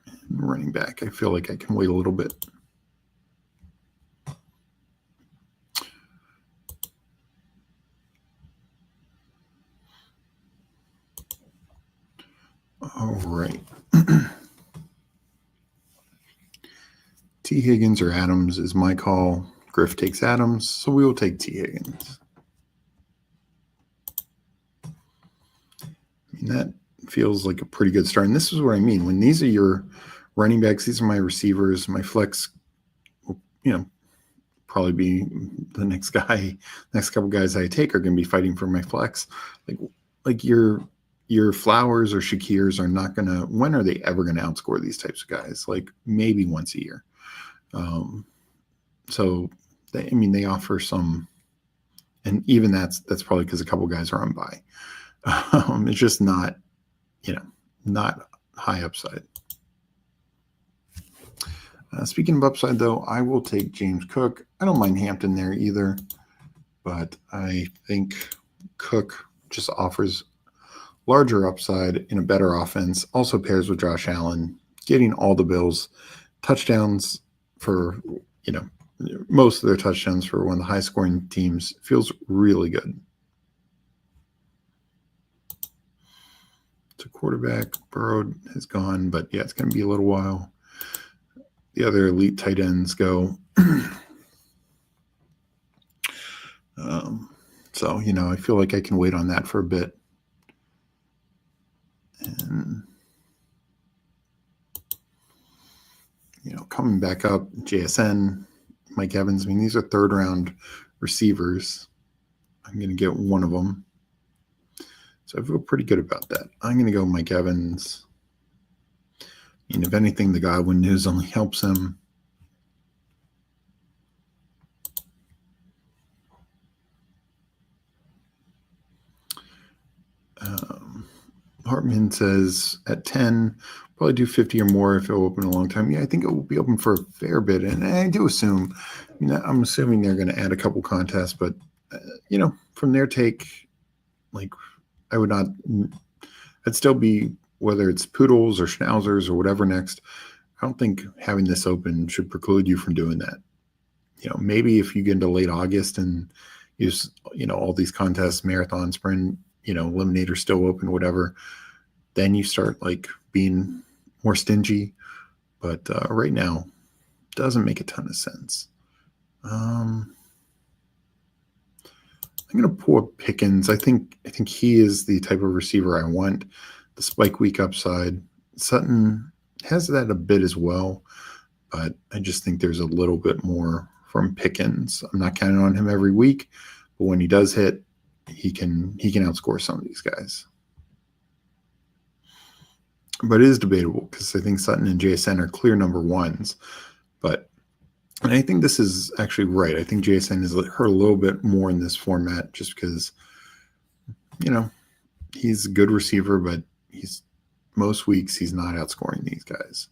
And running back, I feel like I can wait a little bit. All right. T. Higgins or Adams is my call. Griff takes Adams, so we will take T. Higgins. I mean, that feels like a pretty good start. And this is what I mean. When these are your running backs, these are my receivers, my flex will, probably be the next couple guys I take are going to be fighting for my flex. Like your Flowers or Shakirs are not going to, when are they ever going to outscore these types of guys? Like maybe once a year. So they offer some, and even that's probably because a couple guys are on bye. It's just not, not high upside. Speaking of upside, though, I will take James Cook. I don't mind Hampton there either, but I think Cook just offers larger upside in a better offense. Also pairs with Josh Allen, getting all the Bills touchdowns for, most of their touchdowns for one of the high-scoring teams feels really good. So quarterback, Burrow is gone, but yeah, it's going to be a little while. The other elite tight ends go. So, I feel like I can wait on that for a bit. And, coming back up, JSN, Mike Evans. I mean, these are third-round receivers. I'm going to get one of them. So I feel pretty good about that. I'm going to go Mike Evans. And if anything, the Godwin news only helps him. Hartman says at 10, probably do 50 or more if it'll open a long time. Yeah, I think it will be open for a fair bit. And I do assume, I'm assuming they're going to add a couple contests, but, from their take, like I'd still be, whether it's poodles or schnauzers or whatever next, I don't think having this open should preclude you from doing that. Maybe if you get into late August and use, all these contests, marathon, sprint, eliminator still open, whatever, then you start like being more stingy. But right now, doesn't make a ton of sense. I'm going to pull up Pickens. I think he is the type of receiver I want. The spike week upside. Sutton has that a bit as well, but I just think there's a little bit more from Pickens. I'm not counting on him every week, but when he does hit, he can outscore some of these guys. But it is debatable because I think Sutton and JSN are clear number ones. And I think this is actually right. I think JSN has hurt a little bit more in this format just because, he's a good receiver, but most weeks he's not outscoring these guys.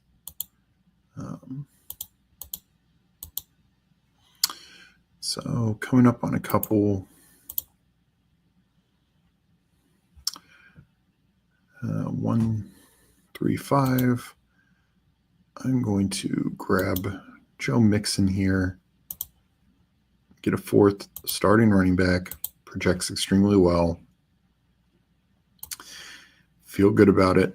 So coming up on a couple. 1, 3, 5. I'm going to grab Joe Mixon here. Get a fourth starting running back. Projects extremely well. Feel good about it.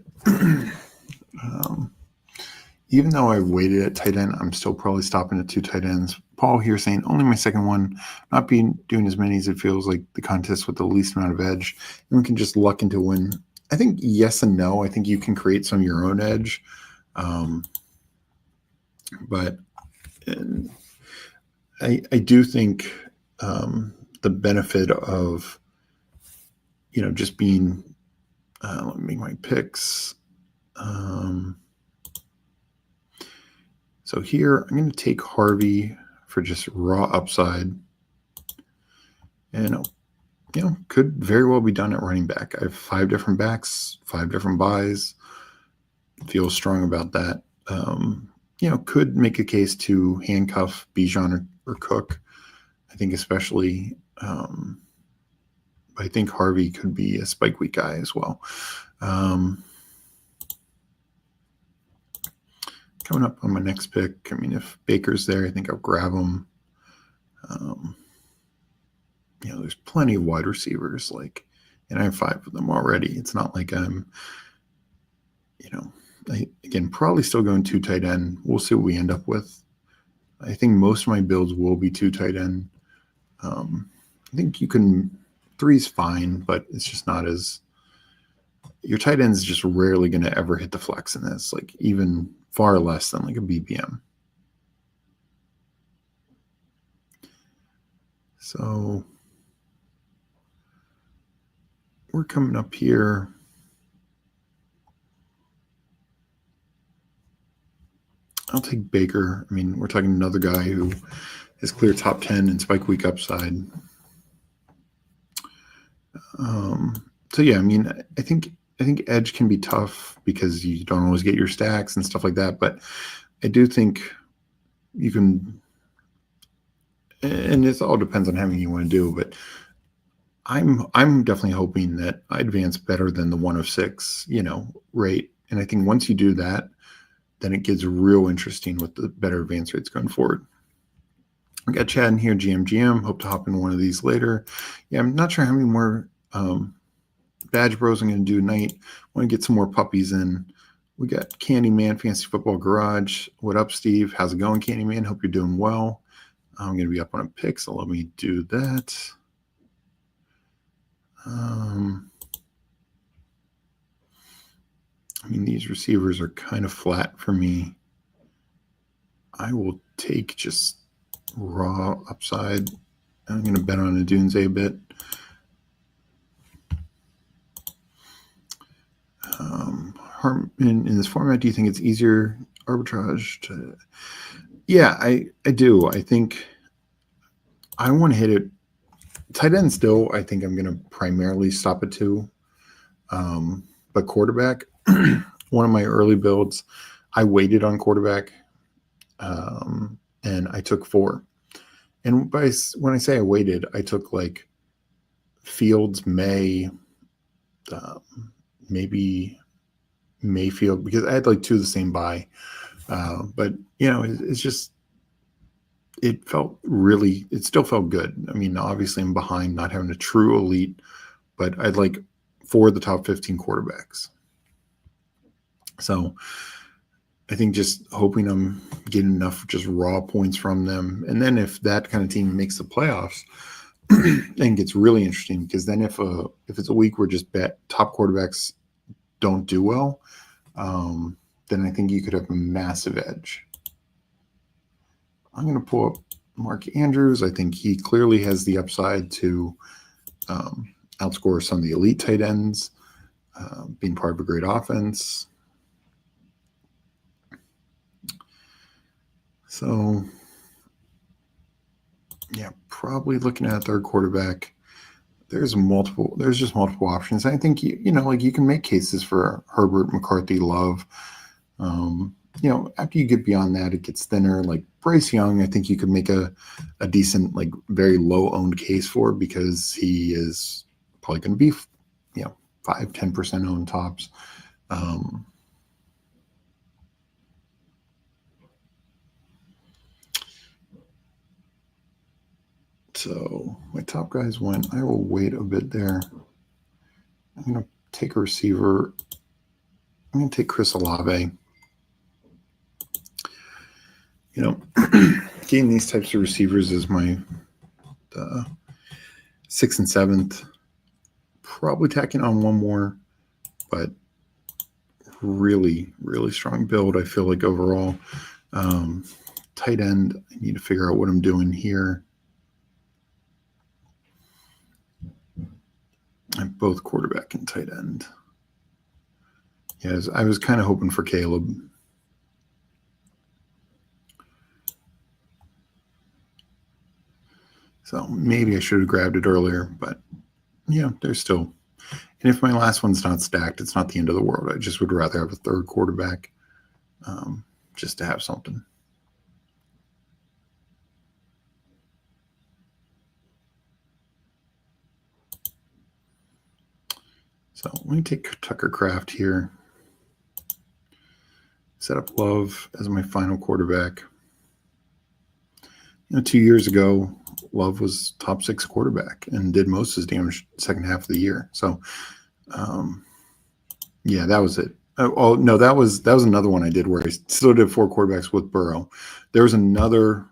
even though I've waited at tight end, I'm still probably stopping at 2 tight ends. Paul here saying only my second one, not doing as many as it feels like the contest with the least amount of edge. And we can just luck into win. I think yes and no. I think you can create some of your own edge. But I do think the benefit of, just being, let me make my picks. So here I'm going to take Harvey for just raw upside, and could very well be done at running back. I have 5 different backs, 5 different buys. Feel strong about that. Could make a case to handcuff Bijan or Cook. I think especially, I think Harvey could be a spike week guy as well. Coming up on my next pick, I mean, if Baker's there, I think I'll grab him. There's plenty of wide receivers, and I have 5 of them already. It's not like I'm, again, probably still going 2 tight end. We'll see what we end up with. I think most of my builds will be 2 tight end. I think 3's fine, but it's just not as, your tight end is just rarely going to ever hit the flex in this, even far less than a BBM. So we're coming up here. I'll take Baker. I mean, we're talking another guy who is clear top 10 in spike week upside. So yeah, I mean, I think edge can be tough because you don't always get your stacks and stuff like that. But I do think you can, and it all depends on how many you want to do. But I'm definitely hoping that I advance better than the 1 of 6, rate. And I think once you do that, then it gets real interesting with the better advance rates going forward. I got Chad in here, GM. Hope to hop in one of these later. Yeah, I'm not sure how many more Badge Bros I'm going to do tonight. Want to get some more puppies in. We got Candyman, Fantasy Football Garage. What up, Steve? How's it going, Candyman? Hope you're doing well. I'm going to be up on a pick, so let me do that. I mean, these receivers are kind of flat for me. I will take just raw upside. I'm going to bet on a Dunze a bit. In this format, do you think it's easier arbitrage to? Yeah, I do. I think I want to hit it. Tight end still, I think I'm going to primarily stop at 2. But quarterback, one of my early builds, I waited on quarterback, and I took 4. And when I say I waited, I took Fields, May, maybe Mayfield, because I had 2 of the same buy. But it's just, it still felt good. I mean, obviously I'm behind not having a true elite, but I'd 4 of the top 15 quarterbacks. So I think just hoping I'm getting enough just raw points from them. And then if that kind of team makes the playoffs, and gets really interesting, because then if it's a week where just top quarterbacks don't do well, then I think you could have a massive edge. I'm going to pull up Mark Andrews. I think he clearly has the upside to outscore some of the elite tight ends, being part of a great offense. So, yeah, probably looking at a third quarterback. There's just multiple options. I think you can make cases for Herbert, McCarthy, Love. After you get beyond that, it gets thinner. Bryce Young, I think you could make a decent, very low owned case for, because he is probably going to be, 5-10% owned tops. So my top guys went. I will wait a bit there. I'm going to take a receiver. I'm going to take Chris Olave. You know, getting these types of receivers is my 6th and 7th. Probably tacking on one more, but really, really strong build, I feel like, overall. Tight end, I need to figure out what I'm doing here. I'm both quarterback and tight end. Yes, I was kind of hoping for Caleb. So maybe I should have grabbed it earlier, but yeah, there's still. And if my last one's not stacked, it's not the end of the world. I just would rather have a third quarterback just to have something. So let me take Tucker Kraft here. Set up Love as my final quarterback. 2 years ago, Love was top 6 quarterback and did most of his damage second half of the year. So, yeah, that was it. Oh no, that was another one I did where I still did 4 quarterbacks with Burrow. There was another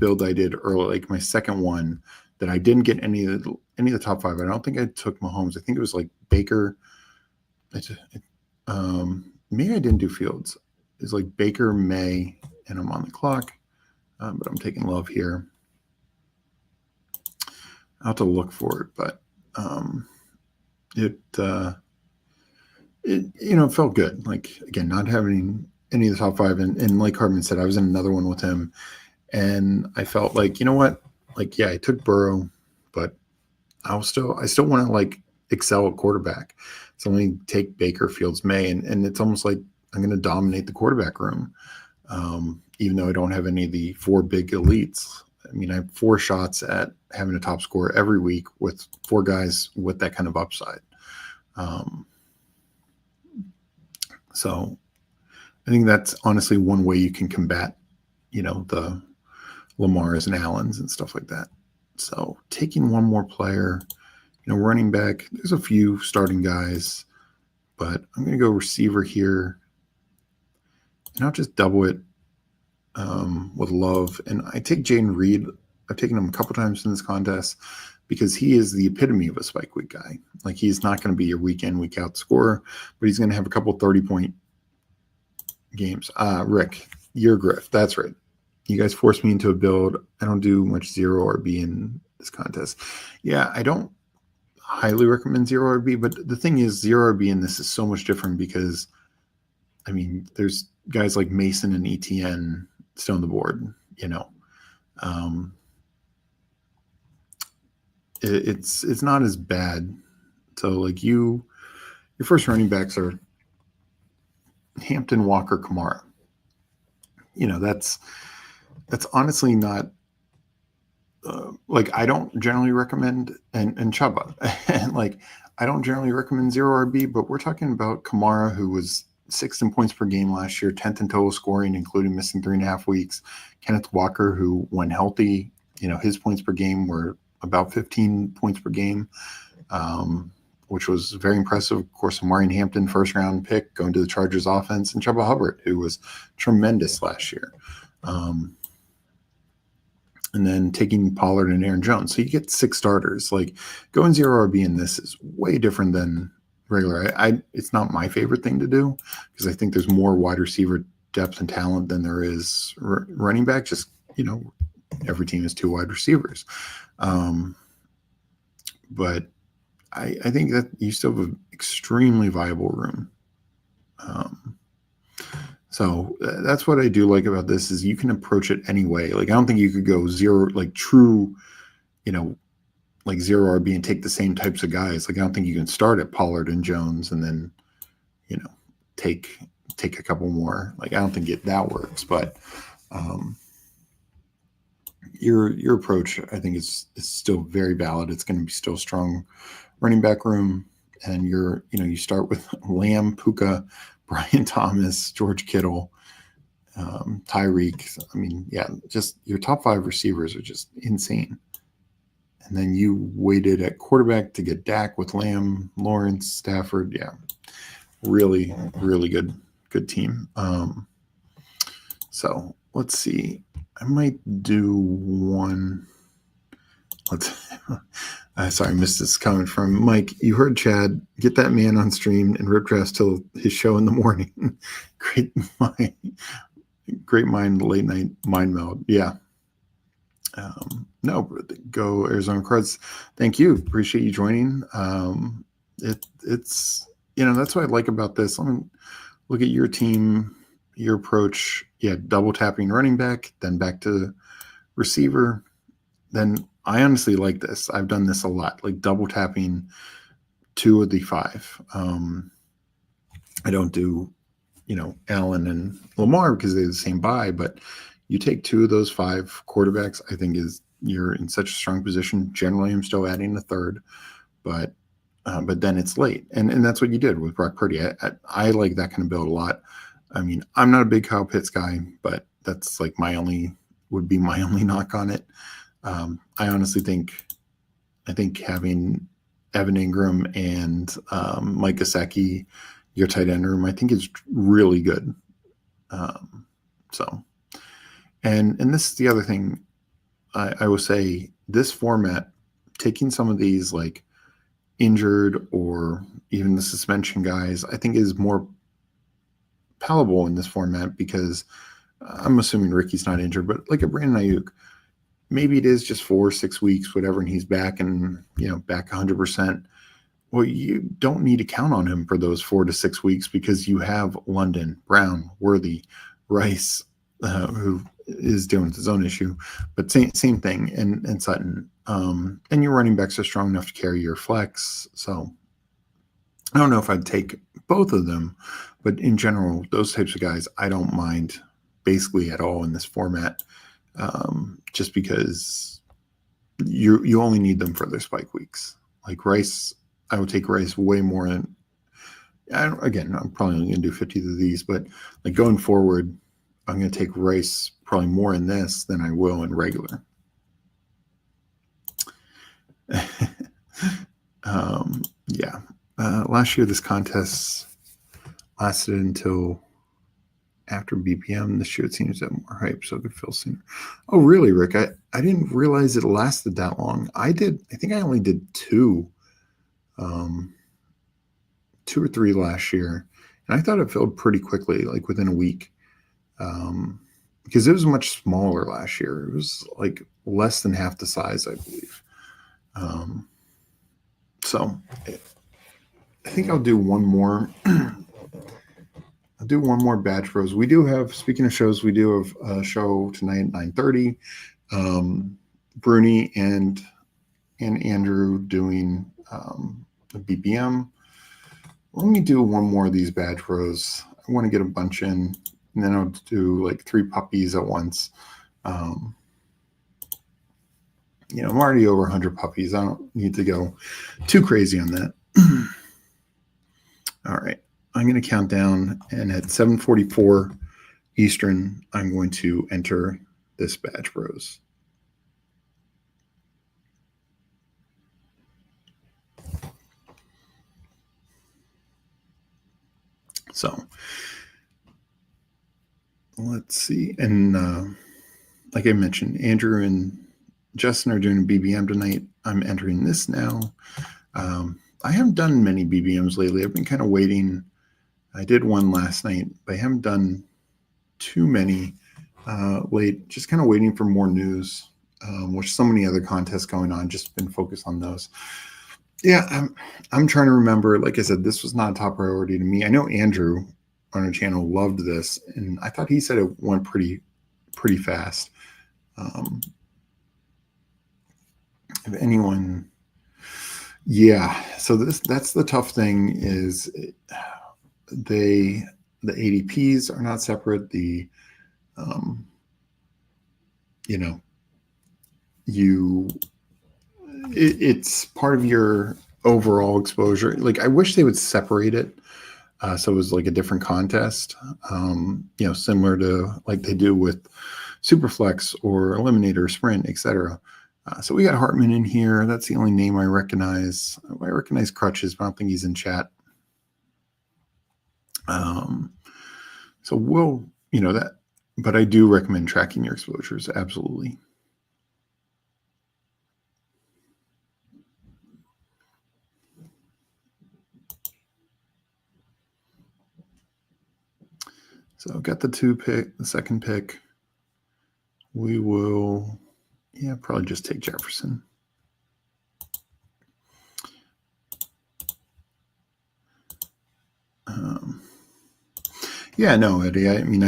build I did early, like my second one, that I didn't get any of the top 5. I don't think I took Mahomes. I think it was like Baker. Maybe I didn't do Fields. It's like Baker, May, and I'm on the clock. But I'm taking Love here. I'll have to look for it, but it felt good. Like, again, not having any of the top 5, and like Hardman said, I was in another one with him, and I felt like, you know what, like, yeah, I took Burrow, but I still want to like excel at quarterback. So let me take Baker, Fields, May, and it's almost like I'm going to dominate the quarterback room. Even though I don't have any of the 4 big elites. I mean, I have 4 shots at having a top score every week with 4 guys with that kind of upside. So I think that's honestly one way you can combat, the Lamars and Allens and stuff like that. So taking one more player, running back, there's a few starting guys, but I'm going to go receiver here. And I'll just double it with Love. And I take Jaden Reed. I've taken him a couple times in this contest because he is the epitome of a spike week guy. Like, he's not going to be your week in, week out scorer, but he's going to have a couple 30-point games. Rick, you're Griff. That's right. You guys forced me into a build. I don't do much 0 RB in this contest. Yeah, I don't highly recommend 0 RB, but the thing is, 0 RB in this is so much different because, I mean, there's guys like Mason and ETN still on the board, it's not as bad. So like your first running backs are Hampton, Walker, Kamara. That's honestly not like, I don't generally recommend, and Chuba, and like, I don't generally recommend 0 RB, but we're talking about Kamara, who was 6th in points per game last year, 10th in total scoring, including missing 3.5 weeks. Kenneth Walker, who, when healthy, his points per game were about 15 points per game, which was very impressive. Of course, Amari Hampton, first-round pick, going to the Chargers offense, and Chuba Hubbard, who was tremendous last year. And then taking Pollard and Aaron Jones. So you get 6 starters. Like, going 0 RB in this is way different than regular. It's not my favorite thing to do because I think there's more wide receiver depth and talent than there is running back. Just, every team has 2 wide receivers. But I think that you still have an extremely viable room. So that's what I do like about this is you can approach it any way. Like, I don't think you could go 0, like true, like 0 RB and take the same types of guys. Like, I don't think you can start at Pollard and Jones and then, take a couple more. Like, I don't think that works, but your approach, I think, is still very valid. It's going to be still strong running back room. And you start with Lamb, Puka, Brian Thomas, George Kittle, Tyreek. I mean, yeah, just your top 5 receivers are just insane. And then you waited at quarterback to get Dak with Lamb, Lawrence, Stafford. Yeah, really, really good team. So let's see. I might do one. Sorry, I missed this comment from Mike. You heard Chad. Get that man on stream and rip drafts till his show in the morning. Great mind, late night mind meld. Yeah. No, go Arizona Cards. Thank you. Appreciate you joining. It's that's what I like about this. Let me look at your team, your approach. Yeah, double tapping running back, then back to receiver. Then I honestly like this. I've done this a lot, like double tapping 2 of the 5. I don't do, Allen and Lamar because they're the same buy, but you take 2 of those 5 quarterbacks, I think you're in such a strong position. Generally, I'm still adding a third, but then it's late, and that's what you did with Brock Purdy. I like that kind of build a lot. I mean, I'm not a big Kyle Pitts guy, but that's like my only knock on it. I honestly think having Evan Ingram and Mike Gesicki, your tight end room, I think is really good. And this is the other thing I will say, this format, taking some of these like injured or even the suspension guys, I think is more palatable in this format because I'm assuming Ricky's not injured, but like a Brandon Ayuk, maybe it is just 4 or 6 weeks, whatever, and he's back and back 100%. Well, you don't need to count on him for those 4 to 6 weeks because you have London, Brown, Worthy, Rice, who is dealing with his own issue, but same thing, and Sutton. And your running backs are strong enough to carry your flex. So I don't know if I'd take both of them, but in general, those types of guys, I don't mind basically at all in this format, just because you only need them for their spike weeks. Like Rice, I would take Rice way more than. Again, I'm probably only going to do 50 of these, but like going forward, I'm going to take Rice probably more in this than I will in regular. Yeah. Last year, this contest lasted until after BPM. This year, it seems to have more hype, so it could fill sooner. Oh, really, Rick? I didn't realize it lasted that long. I think I only did 2. 2 or 3 last year, and I thought it filled pretty quickly, like within a week, because it was much smaller last year. It was like less than half the size, I believe. So I think I'll do one more. I'll do one more batch of rows. We do have, speaking of shows, we do have a show tonight at 9:30. Bruni and Andrew doing a BBM. Let me do one more of these badge rows. I want to get a bunch in, and then I'll do like 3 puppies at once. I'm already over 100 puppies. I don't need to go too crazy on that. All right. I'm going to count down, and at 7:44 Eastern, I'm going to enter this badge rows. So let's see. And like I mentioned, Andrew and Justin are doing a BBM tonight. I'm entering this now. I haven't done many BBMs lately. I've been kind of waiting. I did one last night, but I haven't done too many late. Just kind of waiting for more news, which so many other contests going on. Just been focused on those. Yeah, I'm trying to remember. Like I said, this was not a top priority to me. I know Andrew on our channel loved this, and I thought he said it went pretty fast. If anyone, yeah. So that's the tough thing is the ADPs are not separate. It's part of your overall exposure. Like I wish they would separate it. So it was like a different contest, similar to like they do with Superflex or Eliminator, Sprint, etc. So we got Hartman in here. That's the only name I recognize. I recognize Crutches, but I don't think he's in chat. So we'll, But I do recommend tracking your exposures. Absolutely. So I've got the second pick. We will, probably just take Jefferson. No, Eddie. I mean,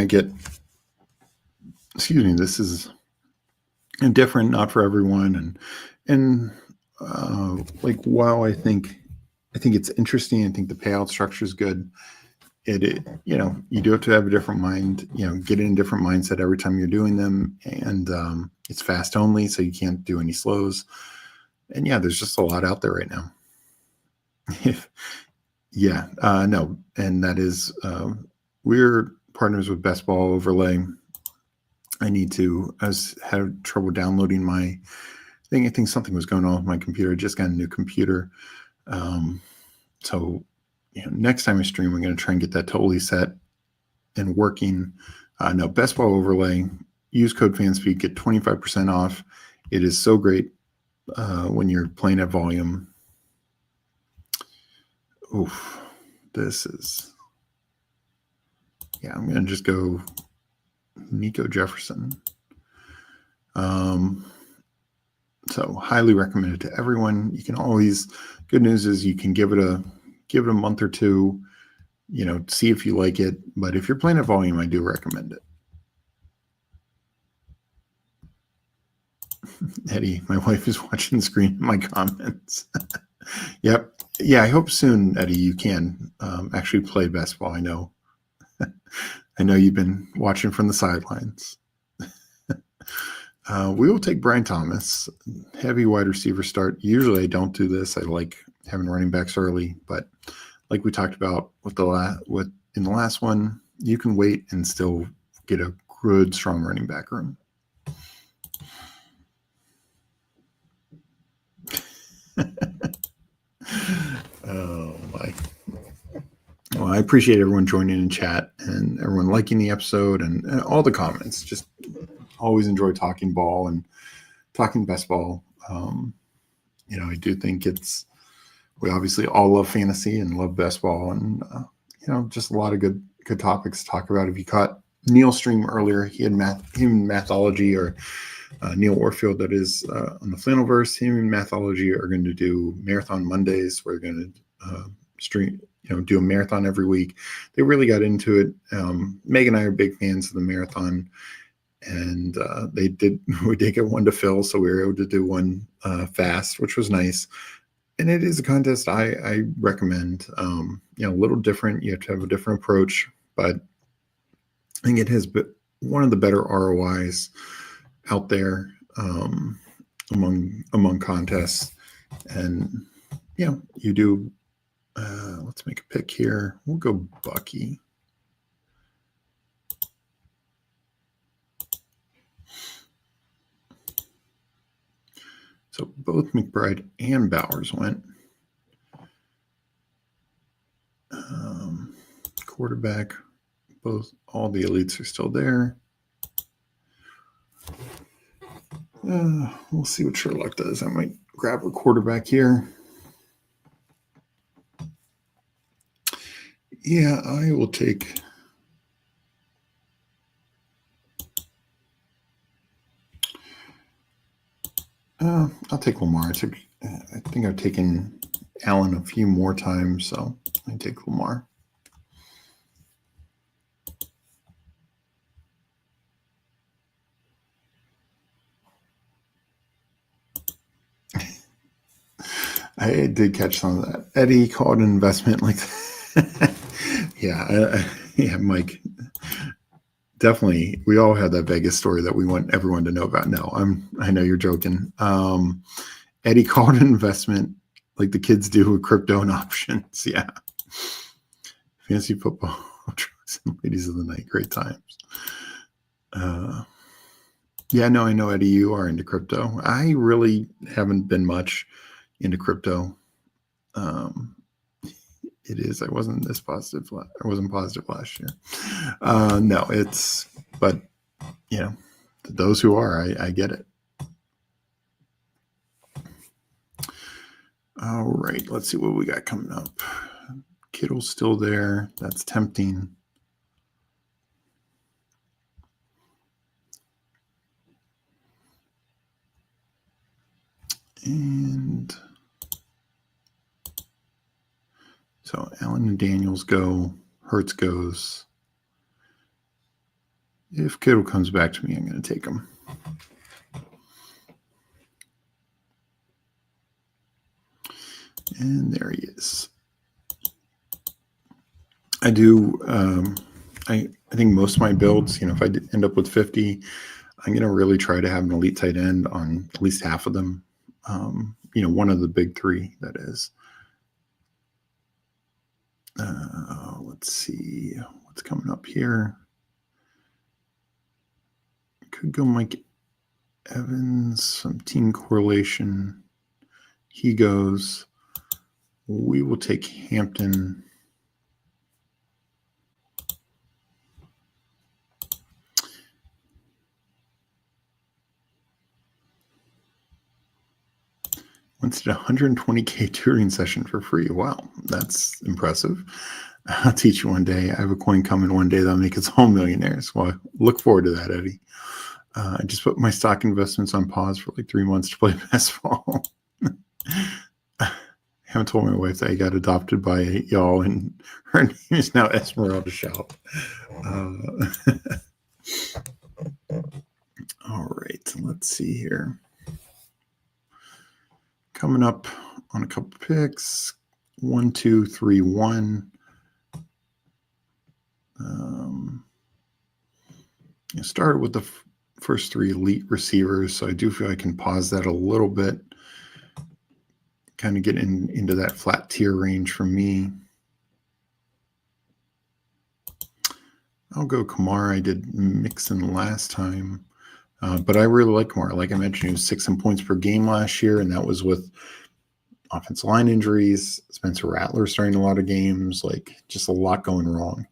this is different, not for everyone, and while I think it's interesting. I think the payout structure is good. You do have to have a different mind. Get in a different mindset every time you're doing them, and it's fast only, so you can't do any slows. And there's just a lot out there right now. No, and that is we're partners with Best Ball Overlay. I was had trouble downloading my thing. I think something was going on with my computer. I just got a new computer. So next time I stream, I'm going to try and get that totally set and working. No, Best Ball Overlay. Use code Fanspeak, get 25% off. It is so great when you're playing at volume. Oof, this is. I'm going to just go Nico Jefferson. So highly recommended to everyone. You can always. Good news is you can give it a month or two. See if you like it. But if you're playing at volume, I do recommend it. Eddie, my wife is watching the screen. My comments. Yep. Yeah, I hope soon, Eddie, you can actually play best ball. I know. I know you've been watching from the sidelines. We will take Brian Thomas, heavy wide receiver start. Usually I don't do this. I like having running backs early, but like we talked about in the last one, you can wait and still get a good, strong running back room. Oh my. Well, I appreciate everyone joining in chat and everyone liking the episode and all the comments. Just always enjoy talking ball and talking best ball. I do think we obviously all love fantasy and love best ball, and just a lot of good topics to talk about. If you caught Neil's stream earlier, he had Mathology, or Neil Warfield, that is on the Flannelverse. Him and Mathology are going to do Marathon Mondays. We're going to stream, do a marathon every week. They really got into it. Meg and I are big fans of the marathon, and we did get one to fill, so we were able to do one fast, which was nice. And it is a contest I recommend. A little different. You have to have a different approach, but I think it has one of the better ROIs out there among contests. And you do. Let's make a pick here. We'll go Bucky. So both McBride and Bowers went. Quarterback, all the elites are still there. We'll see what Sherlock does. I might grab a quarterback here. Yeah, I will take. I'll take Lamar. I think I've taken Allen a few more times, so I take Lamar. I did catch some of that. Eddie called an investment like that. Yeah, Mike. Definitely, we all have that Vegas story that we want everyone to know about. No, I know you're joking. Eddie called an investment like the kids do with crypto and options. Yeah. Fantasy football, drugs and ladies of the night. Great times. I know, Eddie, you are into crypto. I really haven't been much into crypto. It is. I wasn't this positive. I wasn't positive last year. But those who are, I get it. All right, let's see what we got coming up. Kittle's still there. That's tempting. And so Allen and Daniels go. Hertz goes. If Kittle comes back to me, I'm going to take him. And there he is. I do. I think most of my builds, if I end up with 50, I'm going to really try to have an elite tight end on at least half of them. One of the big three, that is. Let's see what's coming up here. Could go Mike Evans, some team correlation. He goes. We will take Hampton. Once did a 120K tutoring session for free. Wow, that's impressive. I'll teach you one day. I have a coin coming one day that'll make us all millionaires. Well, I look forward to that, Eddie. I just put my stock investments on pause for like 3 months to play basketball. I haven't told my wife that I got adopted by y'all, and her name is now Esmeralda Shop. All right, let's see here. Coming up on a couple picks. 1, 2, 3, 1. Started with the first 3 elite receivers, so I do feel I can pause that a little bit, kind of get into that flat tier range for me. I'll go Kamara. I did Mixon last time, but I really like Kamara. Like I mentioned, he was 6 in points per game last year, and that was with offensive line injuries. Spencer Rattler starting a lot of games, like just a lot going wrong.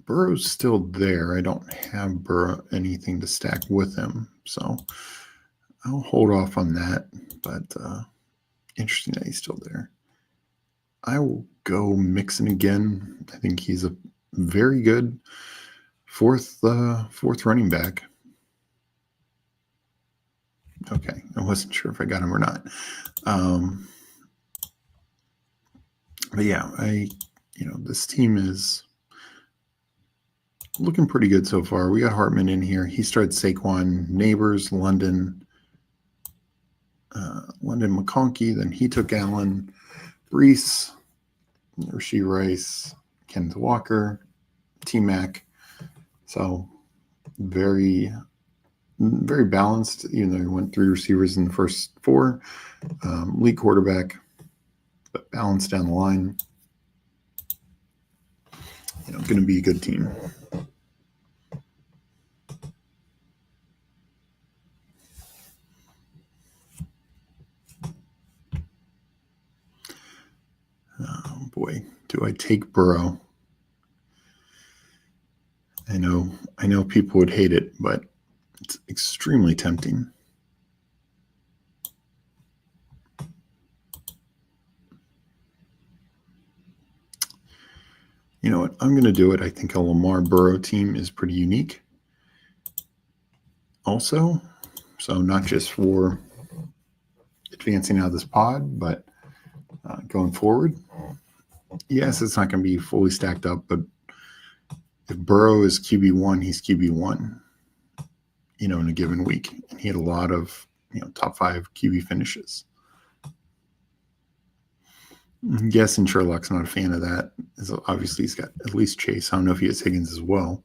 Burrow's still there. I don't have Burrow anything to stack with him, so I'll hold off on that. But interesting that he's still there. I will go Mixon again. I think he's a very good fourth running back. Okay, I wasn't sure if I got him or not. But yeah, this team is looking pretty good so far. We got Hartman in here. He started Saquon, Neighbors, London McConkey. Then he took Allen, Brees, Rasheed Rice, Kenneth Walker, T-Mac. So very, very balanced, even though he went 3 receivers in the first 4. Elite quarterback, but balanced down the line. Going to be a good team. Oh boy, do I take Burrow? I know people would hate it, but it's extremely tempting. You know what? I'm going to do it. I think a Lamar Burrow team is pretty unique. Also, so not just for advancing out of this pod, but going forward. Yes, it's not going to be fully stacked up, but if Burrow is QB1, he's QB1, in a given week. And he had a lot of, top 5 QB finishes. I'm guessing Sherlock's not a fan of that. Obviously, he's got at least Chase. I don't know if he has Higgins as well.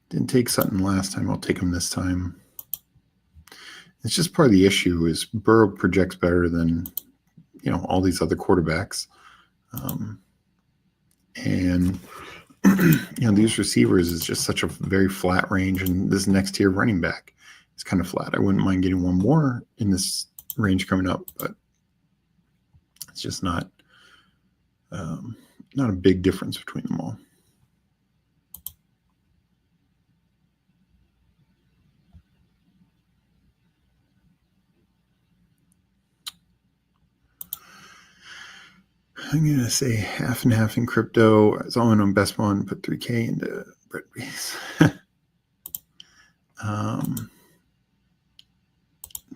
Didn't take Sutton last time. I'll take him this time. It's just part of the issue is Burrow projects better than, all these other quarterbacks. And, these receivers is just such a very flat range, and this next tier running back. it's kind of flat. I wouldn't mind getting one more in this range coming up, but it's just not a big difference between them all. I'm going to say half and half in crypto. It's all in on best one, put 3K into Brett Base.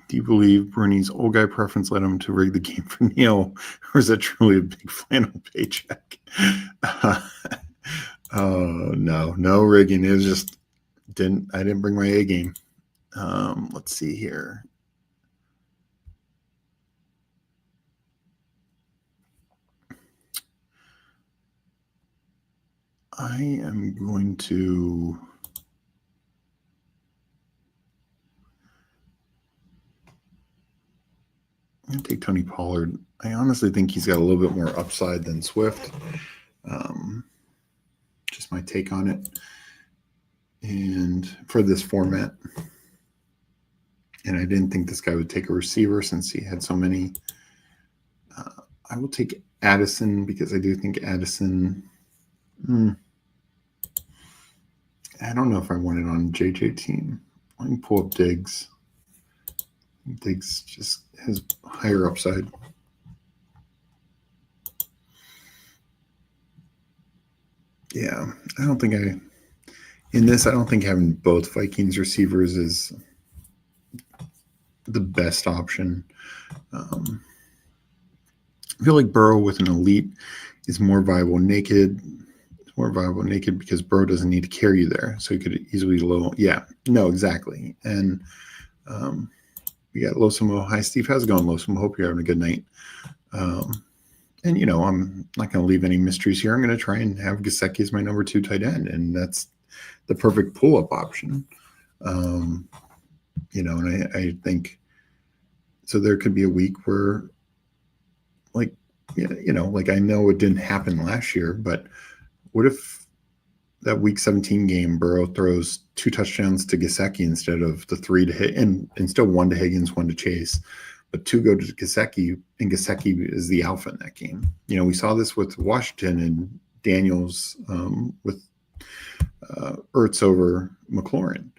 Do you believe Bernie's old guy preference led him to rig the game for Neil, or is that truly a big flannel paycheck? Oh, no rigging. It was just I didn't bring my A game. Let's see here. I am going to take Tony Pollard. I honestly think he's got a little bit more upside than Swift. Just my take on it. And for this format, and I didn't think this guy would take a receiver since he had so many. I will take Addison because I do think Addison. I don't know if I want it on JJ team. Let me pull up Diggs. Diggs just has higher upside. Yeah, I don't think having both Vikings receivers is the best option. I feel like Burrow with an elite is more viable naked. It's more viable naked because Burrow doesn't need to carry you there, so he could easily low. Yeah, no, exactly. And we got Losimo. Hi, Steve. How's it going, Losimo? Hope you're having a good night. And, I'm not going to leave any mysteries here. I'm going to try and have Gesicki as my number 2 tight end, and that's the perfect pull-up option. And I think so there could be a week where, like I know it didn't happen last year, but what if that week 17 game, Burrow throws 2 touchdowns to Gesicki instead of the 3 to hit, and still 1 to Higgins, 1 to Chase, but 2 go to Gesicki, and Gesicki is the alpha in that game. We saw this with Washington and Daniels with Ertz over McLaurin.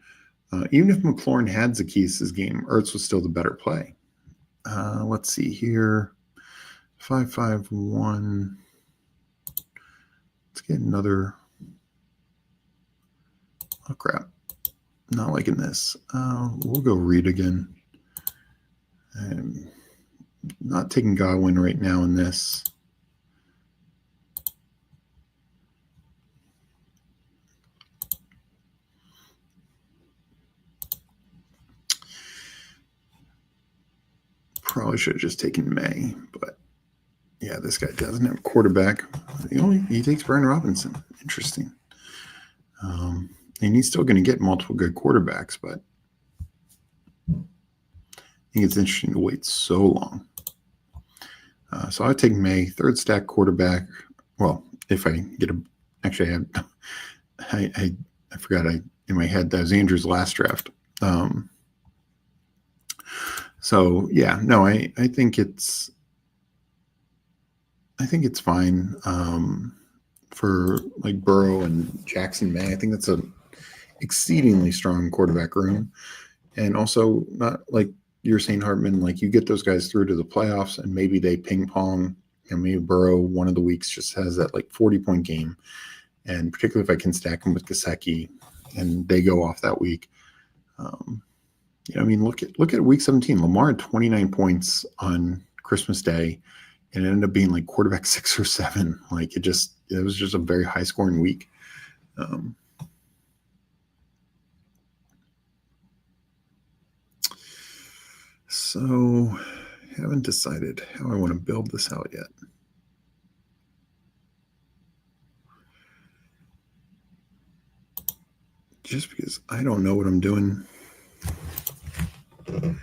Even if McLaurin had Zacchaeus' game, Ertz was still the better play. Let's see here. 5-5-1. Let's get another. Oh, crap. Not liking this. We'll go Reed again. I'm not taking Godwin right now in this. Probably should have just taken May, but yeah, this guy doesn't have a quarterback. He takes Brian Robinson. Interesting. And he's still going to get multiple good quarterbacks, but I think it's interesting to wait so long. So I would take May, 3rd stack quarterback. Well, if I get actually I forgot in my head that was Andrew's last draft. So yeah, no, I think it's fine for like Burrow and Jackson May. I think that's a exceedingly strong quarterback room, and also not like you're saying, Hartman, like you get those guys through to the playoffs and maybe they ping pong, and maybe Burrow one of the weeks just has that like 40-point game, and particularly if I can stack them with Gesicki and they go off that week. Look at week 17. Lamar had 29 points on Christmas Day, and it ended up being like quarterback 6 or 7. Like it was just a very high scoring week. So haven't decided how I want to build this out yet. Just because I don't know what I'm doing, I'm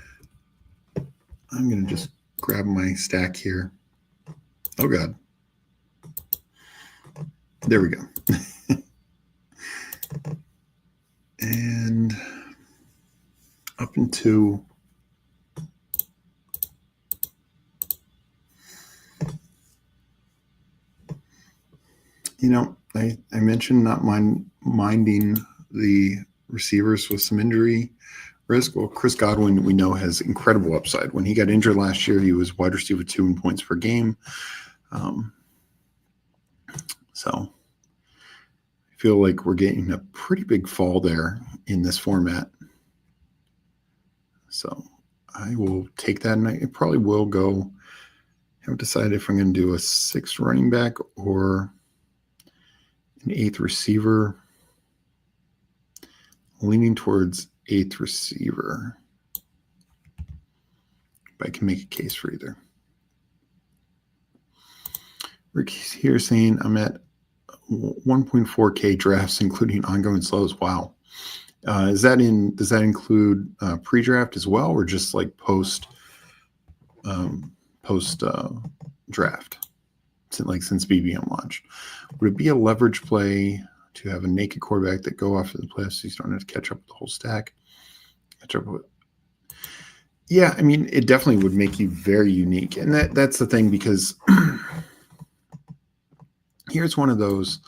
going to just grab my stack here. Oh, God. There we go. And up into I mentioned not minding the receivers with some injury risk. Well, Chris Godwin, we know, has incredible upside. When he got injured last year, he was wide receiver 2 in points per game. So I feel like we're getting a pretty big fall there in this format. So I will take that, and I probably will go. I haven't decided if I'm going to do a 6th running back or an 8th receiver. Leaning towards 8th receiver, but I can make a case for either. Ricky's here saying I'm at 1.4K drafts, including ongoing slows. Wow. Does that include pre-draft as well, or just like post draft, since BBM launched? Would it be a leverage play to have a naked quarterback that go off to the playoffs so you don't have to catch up with the whole stack? Yeah, I mean, it definitely would make you very unique, and that's the thing, because here's one of those,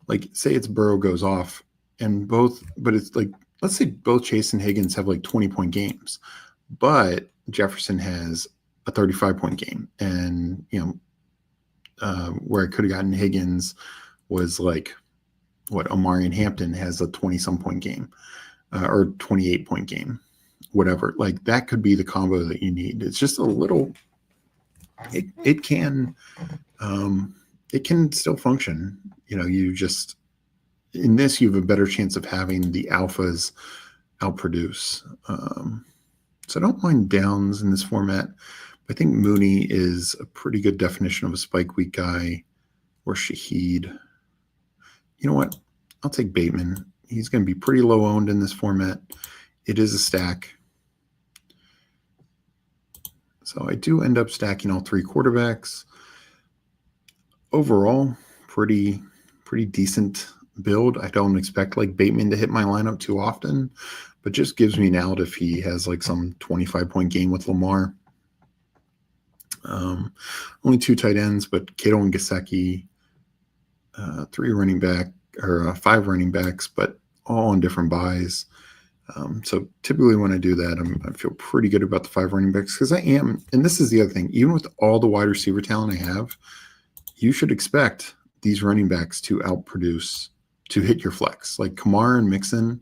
like, say it's Burrow goes off and but it's like, let's say both Chase and Higgins have like 20-point games, but Jefferson has a 35-point game, and where I could have gotten Higgins was like what Omari and Hampton has a 20-some point game, or 28-point game, whatever. Like, that could be the combo that you need. It's just a little. It can still function. You just, in this, you have a better chance of having the alphas outproduce. So I don't mind downs in this format. I think Mooney is a pretty good definition of a spike week guy, or Shaheed. You know what? I'll take Bateman. He's going to be pretty low owned in this format. It is a stack. So I do end up stacking all 3 quarterbacks. Overall, pretty decent build. I don't expect like Bateman to hit my lineup too often, but just gives me an out if he has like some 25-point game with Lamar. Only 2 tight ends, but Cato and Gesicki, 5 running backs, but all on different buys. So typically when I do that, I feel pretty good about the 5 running backs, because and this is the other thing, even with all the wide receiver talent I have, you should expect these running backs to outproduce, to hit your flex. Like Kamara and Mixon,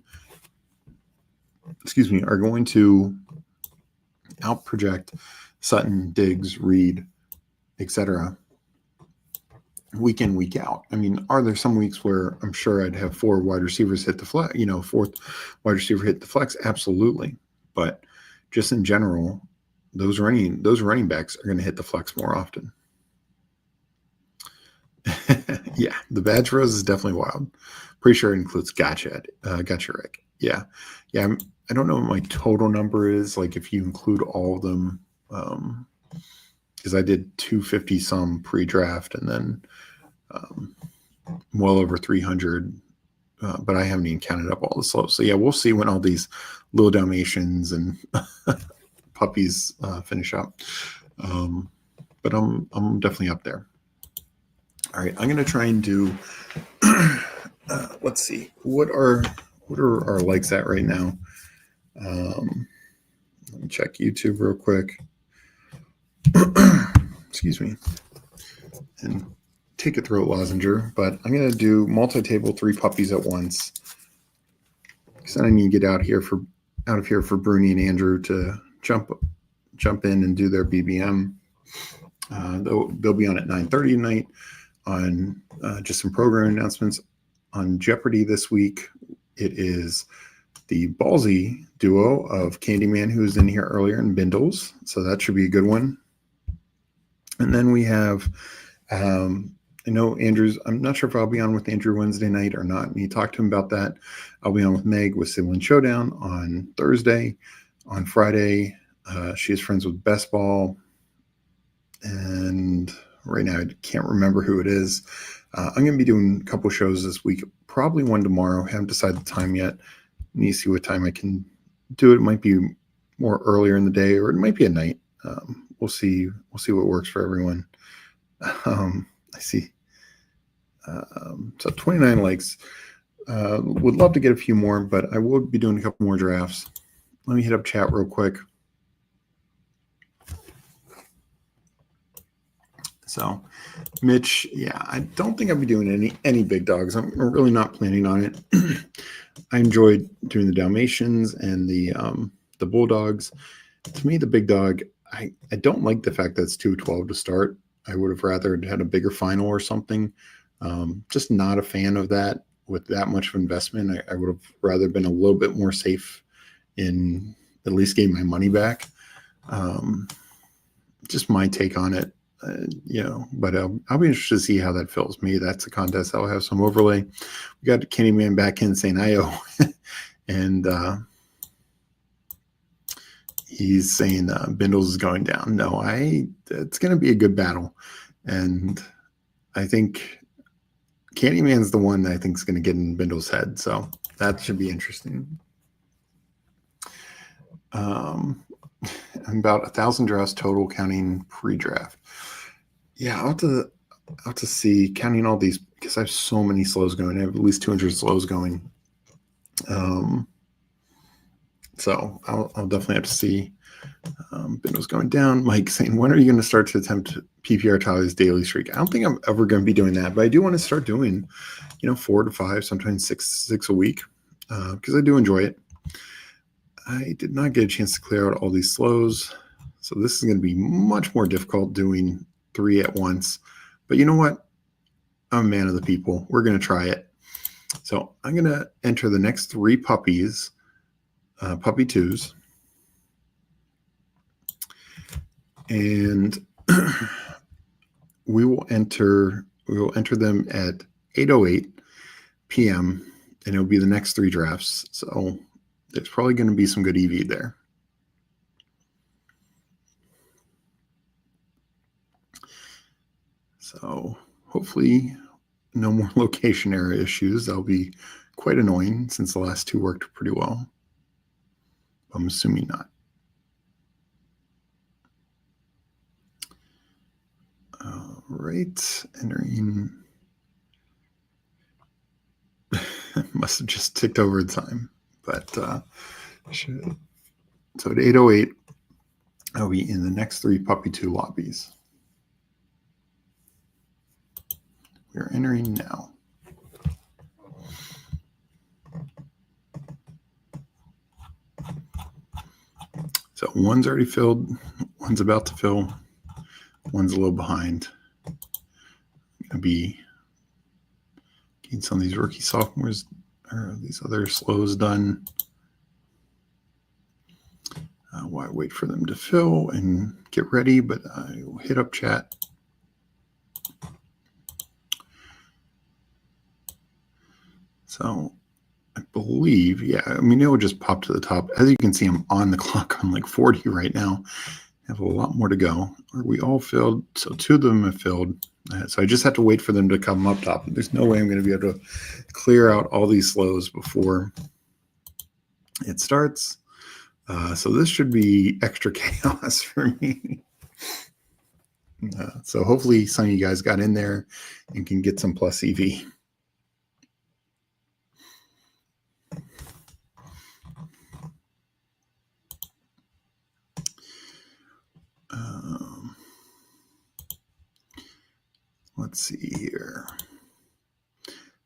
are going to outproject Sutton, Diggs, Reed, etc. week in, week out. I mean, are there some weeks where I'm sure I'd have 4 wide receivers hit the flex, 4th wide receiver hit the flex? Absolutely. But just in general, those running backs are going to hit the flex more often. Yeah, the badge rose is definitely wild. Pretty sure it includes Gotcha Rick. Yeah. I don't know what my total number is, like if you include all of them, because I did 250 some pre-draft, and then well over 300, but I haven't even counted up all the slows. So yeah, we'll see when all these little Dalmatians and puppies finish up. But I'm definitely up there. All right, I'm gonna try and do. Let's see, what are our likes at right now? Let me check YouTube real quick. Excuse me, and take a throat lozenge. But I'm gonna do multi-table 3 puppies at once, because I need to get out of here for Bruni and Andrew to jump in and do their BBM. They'll be on at 9:30 tonight on just some program announcements. On Jeopardy this week, it is the ballsy duo of Candyman, who was in here earlier, and Bindles. So that should be a good one. And then we have, I know Andrew's, I'm not sure if I'll be on with Andrew Wednesday night or not. And he talked to him about that. I'll be on with Meg with Sibling Showdown on Thursday. On Friday, she is friends with Best Ball. And right now, I can't remember who it is. I'm going to be doing a couple shows this week, probably one tomorrow. Haven't decided the time yet. Need to see what time I can do it. It might be more earlier in the day, or it might be at night. We'll see. We'll see what works for everyone. I see. So 29 likes. Would love to get a few more, but I will be doing a couple more drafts. Let me hit up chat real quick. So, Mitch, yeah, I don't think I'll be doing any big dogs. I'm really not planning on it. I enjoyed doing the Dalmatians and the Bulldogs. To me, the big dog, I don't like the fact that it's 212 to start. I would have rather had a bigger final or something. Just not a fan of that with that much of investment. I would have rather been a little bit more safe in at least getting my money back. Just my take on it. But I'll be interested to see how that fills me. That's a contest I'll have some overlay. We got Candyman back in saying IO, and he's saying Bindles is going down. No, it's going to be a good battle, and I think Candyman's the one that I think is going to get in Bindles' head. So that should be interesting. About 1,000 drafts total, counting pre-draft. Yeah, I'll have to see, counting all these, because I have so many slows going. I have at least 200 slows going. So I'll definitely have to see. Bindles going down. Mike saying, when are you going to start to attempt PPR Tyler's daily streak? I don't think I'm ever going to be doing that, but I do want to start doing, 4 to 5, sometimes six a week, because I do enjoy it. I did not get a chance to clear out all these slows, so this is going to be much more difficult doing 3 at once. But you know what? I'm a man of the people. We're going to try it. So I'm going to enter the next 3 puppies, puppy twos. And we will enter them at 8:08 p.m. and it'll be the next 3 drafts. So there's probably going to be some good EV there. So hopefully no more location error issues. That'll be quite annoying since the last 2 worked pretty well. I'm assuming not. All right, entering. Must have just ticked over the time, but so at 8:08, I'll be in the next 3 puppy 2 lobbies. We're entering now. So one's already filled, one's about to fill, one's a little behind. I'm going to be getting some of these rookie sophomores or these other slows done. While I wait for them to fill and get ready, but I will hit up chat. So I believe, it will just pop to the top. As you can see, I'm on the clock on like 40 right now. I have a lot more to go. Are we all filled? So 2 of them have filled. So I just have to wait for them to come up top. There's no way I'm going to be able to clear out all these slows before it starts. So this should be extra chaos for me. So hopefully some of you guys got in there and can get some plus EV. Let's see here.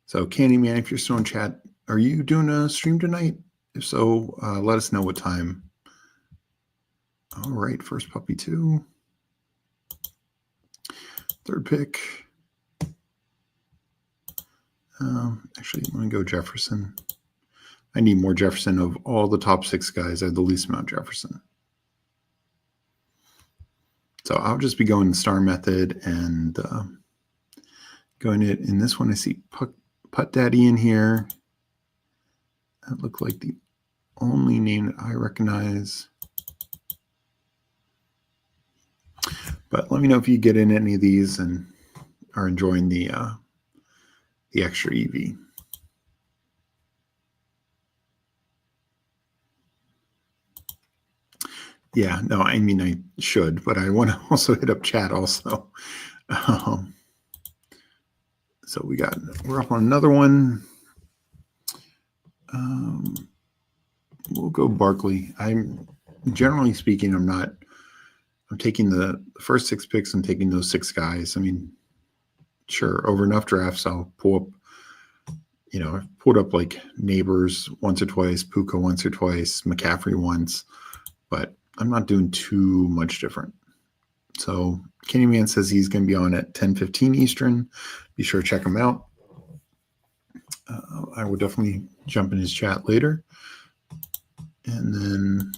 So Candyman, if you're still in chat, are you doing a stream tonight? If so, let us know what time. All right, first puppy 2. 3rd pick. Actually, let me go Jefferson. I need more Jefferson. Of all the top 6 guys, I have the least amount of Jefferson. So I'll just be going the star method and going it. In this one, I see Putt Daddy in here. That looked like the only name that I recognize. But let me know if you get in any of these and are enjoying the extra EV. Yeah, no, I mean, I should, but I want to also hit up chat also. Um, so we're up on another one. We'll go Barkley. I'm generally speaking, I'm taking the first 6 picks and taking those 6 guys. I mean, sure, over enough drafts, I'll pull up, I've pulled up like Neighbors once or twice, Puka once or twice, McCaffrey once, but I'm not doing too much different. So Kenny Man says he's going to be on at 10:15 Eastern. Be sure to check him out. I will definitely jump in his chat later. And then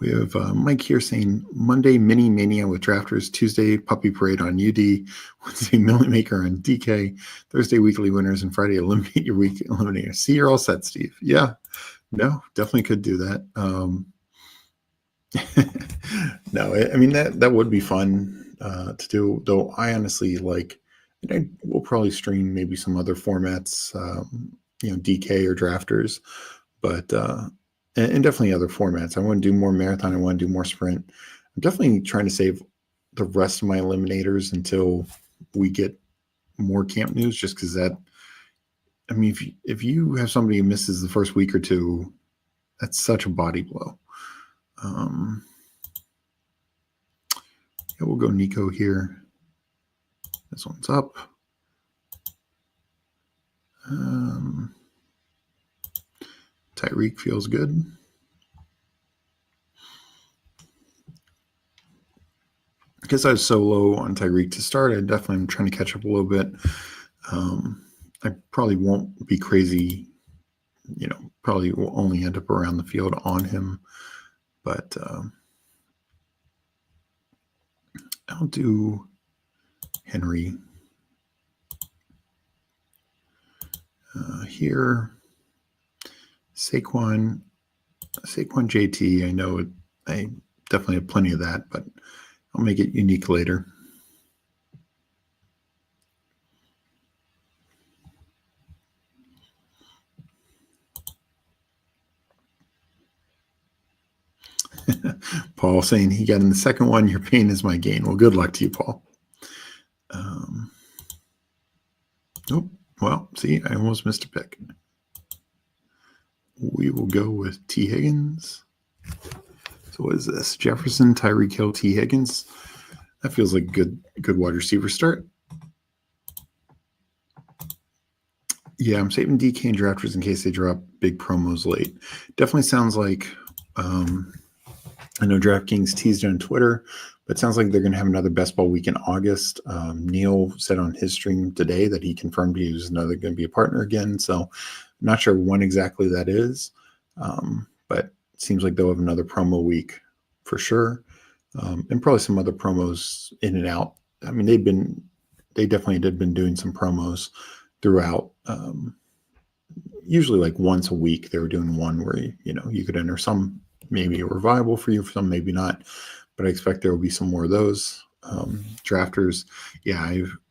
we have Mike here saying Monday Mini Mania with Drafters, Tuesday Puppy Parade on UD, Wednesday Millie Maker on DK, Thursday Weekly Winners, and Friday Eliminate Your Week Eliminator. See, you're all set, Steve. Yeah, no, definitely could do that. No, I mean that would be fun to do. Though I honestly we'll probably stream maybe some other formats, DK or Drafters, but and definitely other formats. I want to do more marathon. I want to do more sprint. I'm definitely trying to save the rest of my eliminators until we get more camp news. Just because I mean, if you have somebody who misses the first week or two, that's such a body blow. Yeah, we'll go Nico here. This one's up. Tyreek feels good. Because I was so low on Tyreek to start, I definitely am trying to catch up a little bit. I probably won't be crazy, probably will only end up around the field on him. But I'll do Henry here. Saquon JT. I know I definitely have plenty of that, but I'll make it unique later. Paul saying he got in the second one. Your pain is my gain. Well, good luck to you, Paul. Oh, well, see, I almost missed a pick. We will go with T. Higgins. So what is this? Jefferson, Tyreek Hill, T. Higgins. That feels like a good wide receiver start. Yeah, I'm saving DK and drafters in case they drop big promos late. Definitely sounds like I know DraftKings teased it on Twitter, but it sounds like they're going to have another best ball week in August. Neil said on his stream today that he confirmed he was going to be a partner again. So I'm not sure when exactly that is, but it seems like they'll have another promo week for sure, and probably some other promos in and out. I mean, they definitely had been doing some promos throughout. Usually like once a week they were doing one where you could enter. Some maybe were viable for you, some maybe not, but I expect there will be some more of those. Drafters, yeah,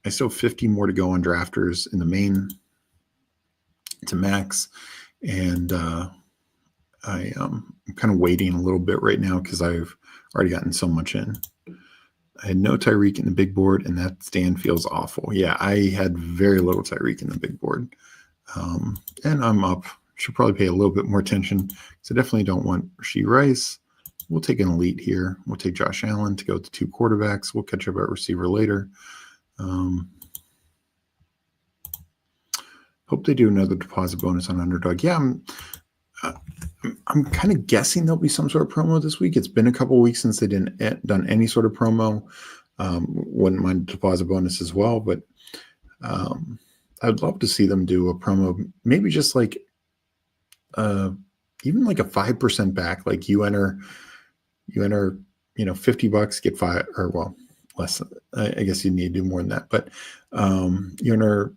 I still have 50 more to go on drafters in the main to max, and I'm kind of waiting a little bit right now because I've already gotten so much in. I had no Tyreek in the big board, and that stand feels awful. Yeah, I had very little Tyreek in the big board. And I'm up. Should probably pay a little bit more attention. So definitely don't want Rashee Rice. We'll take an elite here. We'll take Josh Allen to go to 2 quarterbacks. We'll catch up at receiver later. Hope they do another deposit bonus on Underdog. Yeah, I'm kind of guessing there'll be some sort of promo this week. It's been a couple of weeks since they done any sort of promo. Wouldn't mind deposit bonus as well, but I'd love to see them do a promo, maybe just like even like a 5% back. Like you enter, $50, get 5, or well, less. I guess you need to do more than that, but you enter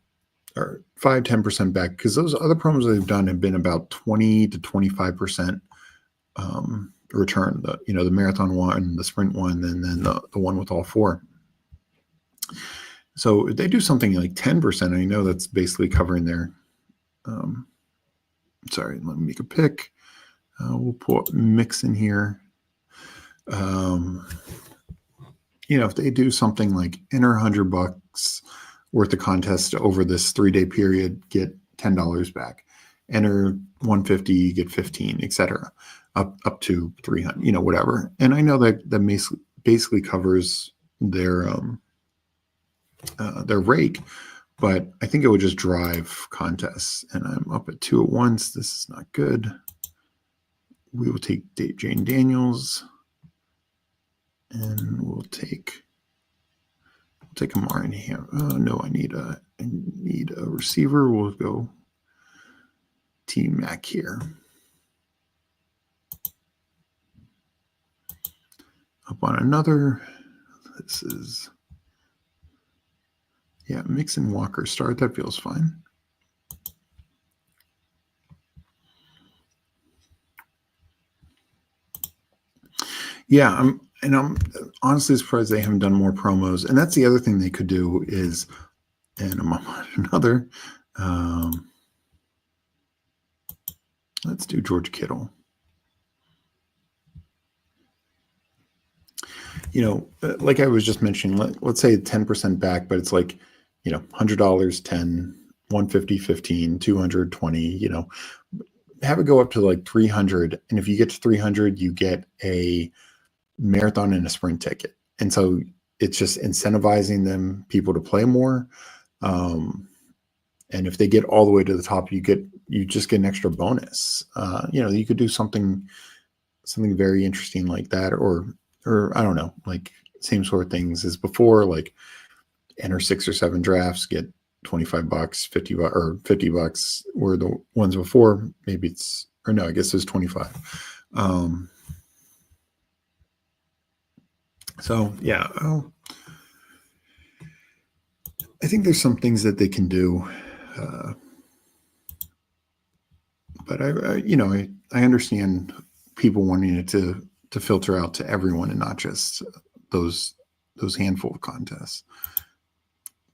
or 5-10% back, because those other promos they've done have been about 20 to 25% return. The marathon one, the sprint one, and then the one with all 4. So if they do something like 10%, I know that's basically covering their. Sorry, let me make a pick. We'll put mix in here. If they do something like enter $100 worth of contest over this 3-day period, get $10 back. Enter 150, you get 15, etc. Up to 300, whatever. And I know that basically covers their rake, but I think it would just drive contests. And I'm up at 2 at once. This is not good. We will take Jane Daniels, and we'll take Amari here. Oh no, I need a receiver. We'll go T Mac here. Up on another. This is Mixon Walker start. That feels fine. Yeah, I'm honestly surprised they haven't done more promos. And that's the other thing they could do is, and I'm on another. Let's do George Kittle. Like I was just mentioning, let's say 10% back, but it's like, $100, 10, 150, 15, 200, 20, have it go up to like 300. And if you get to 300, you get a marathon and a sprint ticket. And so it's just incentivizing people to play more. And if they get all the way to the top, you just get an extra bonus. You could do something very interesting like that, or I don't know, like same sort of things as before, like enter 6 or 7 drafts, get $25, $50 or $50, where the ones before, maybe it's, or no, I guess it's 25. So yeah, I think there's some things that they can do, but I understand people wanting it to filter out to everyone and not just those handful of contests.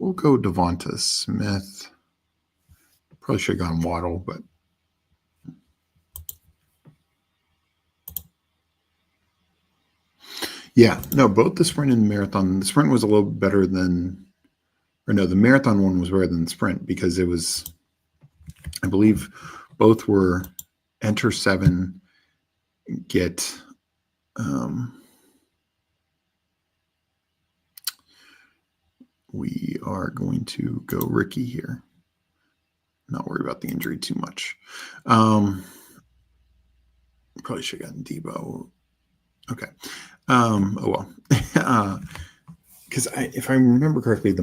We'll go Devonta Smith. Probably should have gone Waddle, but yeah, no, both the sprint and the marathon. The sprint was a little better than, or no, the marathon one was better than the sprint because it was, I believe, both were enter 7, get. We are going to go Ricky here. Not worry about the injury too much. Probably should have gotten Debo. Okay. Oh well. Because if I remember correctly,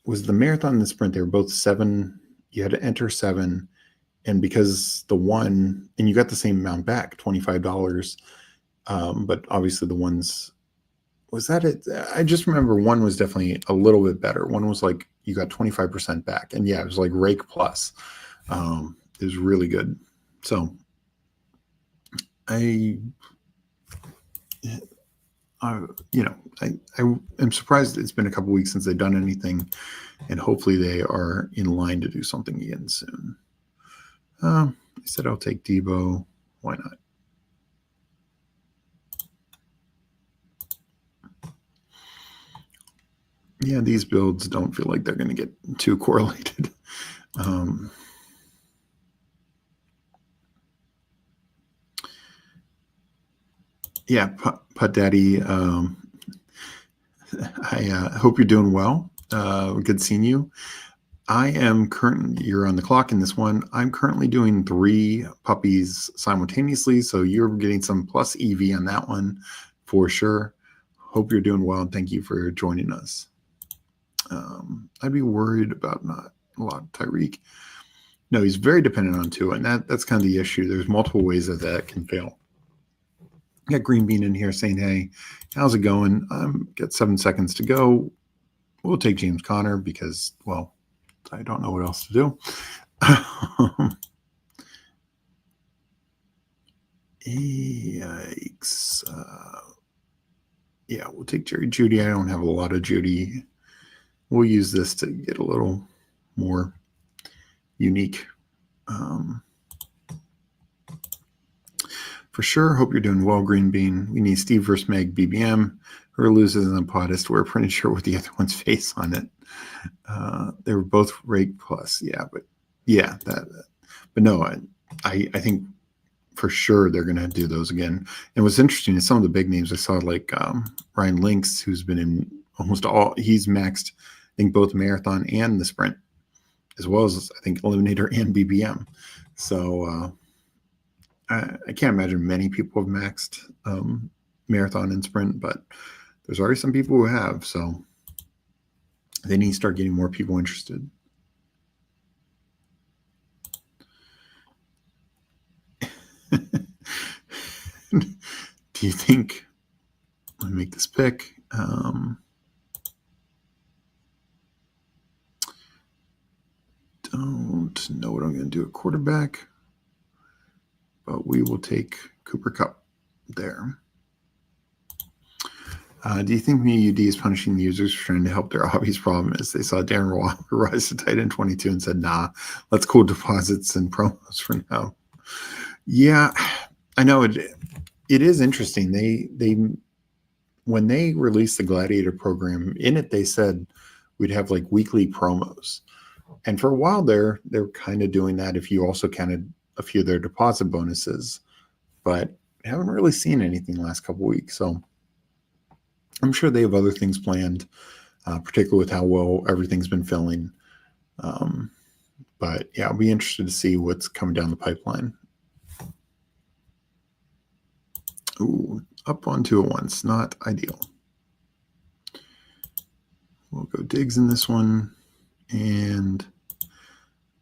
was the marathon and the sprint, they were both 7. You had to enter 7. And because the one, and you got the same amount back, $25. But obviously the ones, was that it? I just remember one was definitely a little bit better. One was like you got 25% back. And yeah, it was like Rake Plus. It was really good. So I am surprised it's been a couple weeks since they've done anything, and hopefully they are in line to do something again soon. I said I'll take Debo. Why not? Yeah, these builds don't feel like they're going to get too correlated. Yeah, Putt Daddy, I hope you're doing well. Good seeing you. I am you're on the clock in this one. I'm currently doing 3 puppies simultaneously, so you're getting some plus EV on that one for sure. Hope you're doing well, and thank you for joining us. I'd be worried about not a lot of Tyreek. No, he's very dependent on Tua, and that's kind of the issue. There's multiple ways that can fail. Got Green Bean in here saying, hey, how's it going? Got 7 seconds to go. We'll take James Conner because, well, I don't know what else to do. Yikes. Yeah, we'll take Jerry Judy. I don't have a lot of Judy. We'll use this to get a little more unique. For sure. Hope you're doing well, Green Bean. We need Steve versus Meg BBM. Whoever loses in the pottest, we're pretty sure with the other one's face on it. They were both rake plus. Yeah, but no, I think for sure they're going to do those again. And what's interesting is some of the big names I saw, like Ryan Lynx, who's been in almost all. He's maxed, I think, both marathon and the sprint, as well as I think eliminator and BBM. So I can't imagine many people have maxed marathon and sprint, but there's already some people who have. So they need to start getting more people interested. Do you think, let me make this pick. Don't know what I'm going to do at quarterback, but we will take Cooper Kupp there. Do you think MUD is punishing the users for trying to help their obvious problem is they saw Darren Waller rise to tight end 22 and said, nah, let's cool deposits and promos for now. Yeah, I know it is interesting. They when they released the Gladiator program, in it they said we'd have like weekly promos. And for a while there, they were kind of doing that if you also counted a few of their deposit bonuses, but haven't really seen anything the last couple of weeks. So I'm sure they have other things planned, particularly with how well everything's been filling. But yeah, I'll be interested to see what's coming down the pipeline. Ooh, up on 2 at once, not ideal. We'll go Diggs in this one, and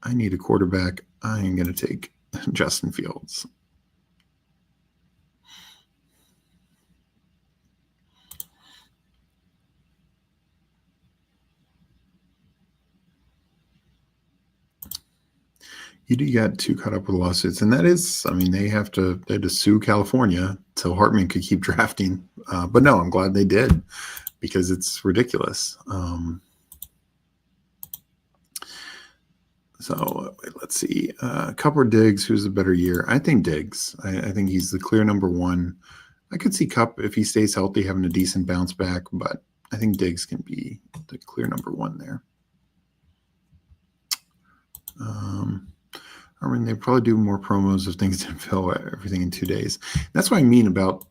I need a quarterback. I am going to take Justin Fields. You got too caught up with lawsuits, and that is, I mean, they had to sue California so Hartman could keep drafting. But no, I'm glad they did because it's ridiculous. So let's see. Kupp or Diggs, who's a better year? I think Diggs. I think he's the clear number one. I could see Kupp, if he stays healthy, having a decent bounce back, but I think Diggs can be the clear number one there. I mean, they probably do more promos if things didn't fill everything in 2 days. That's what I mean about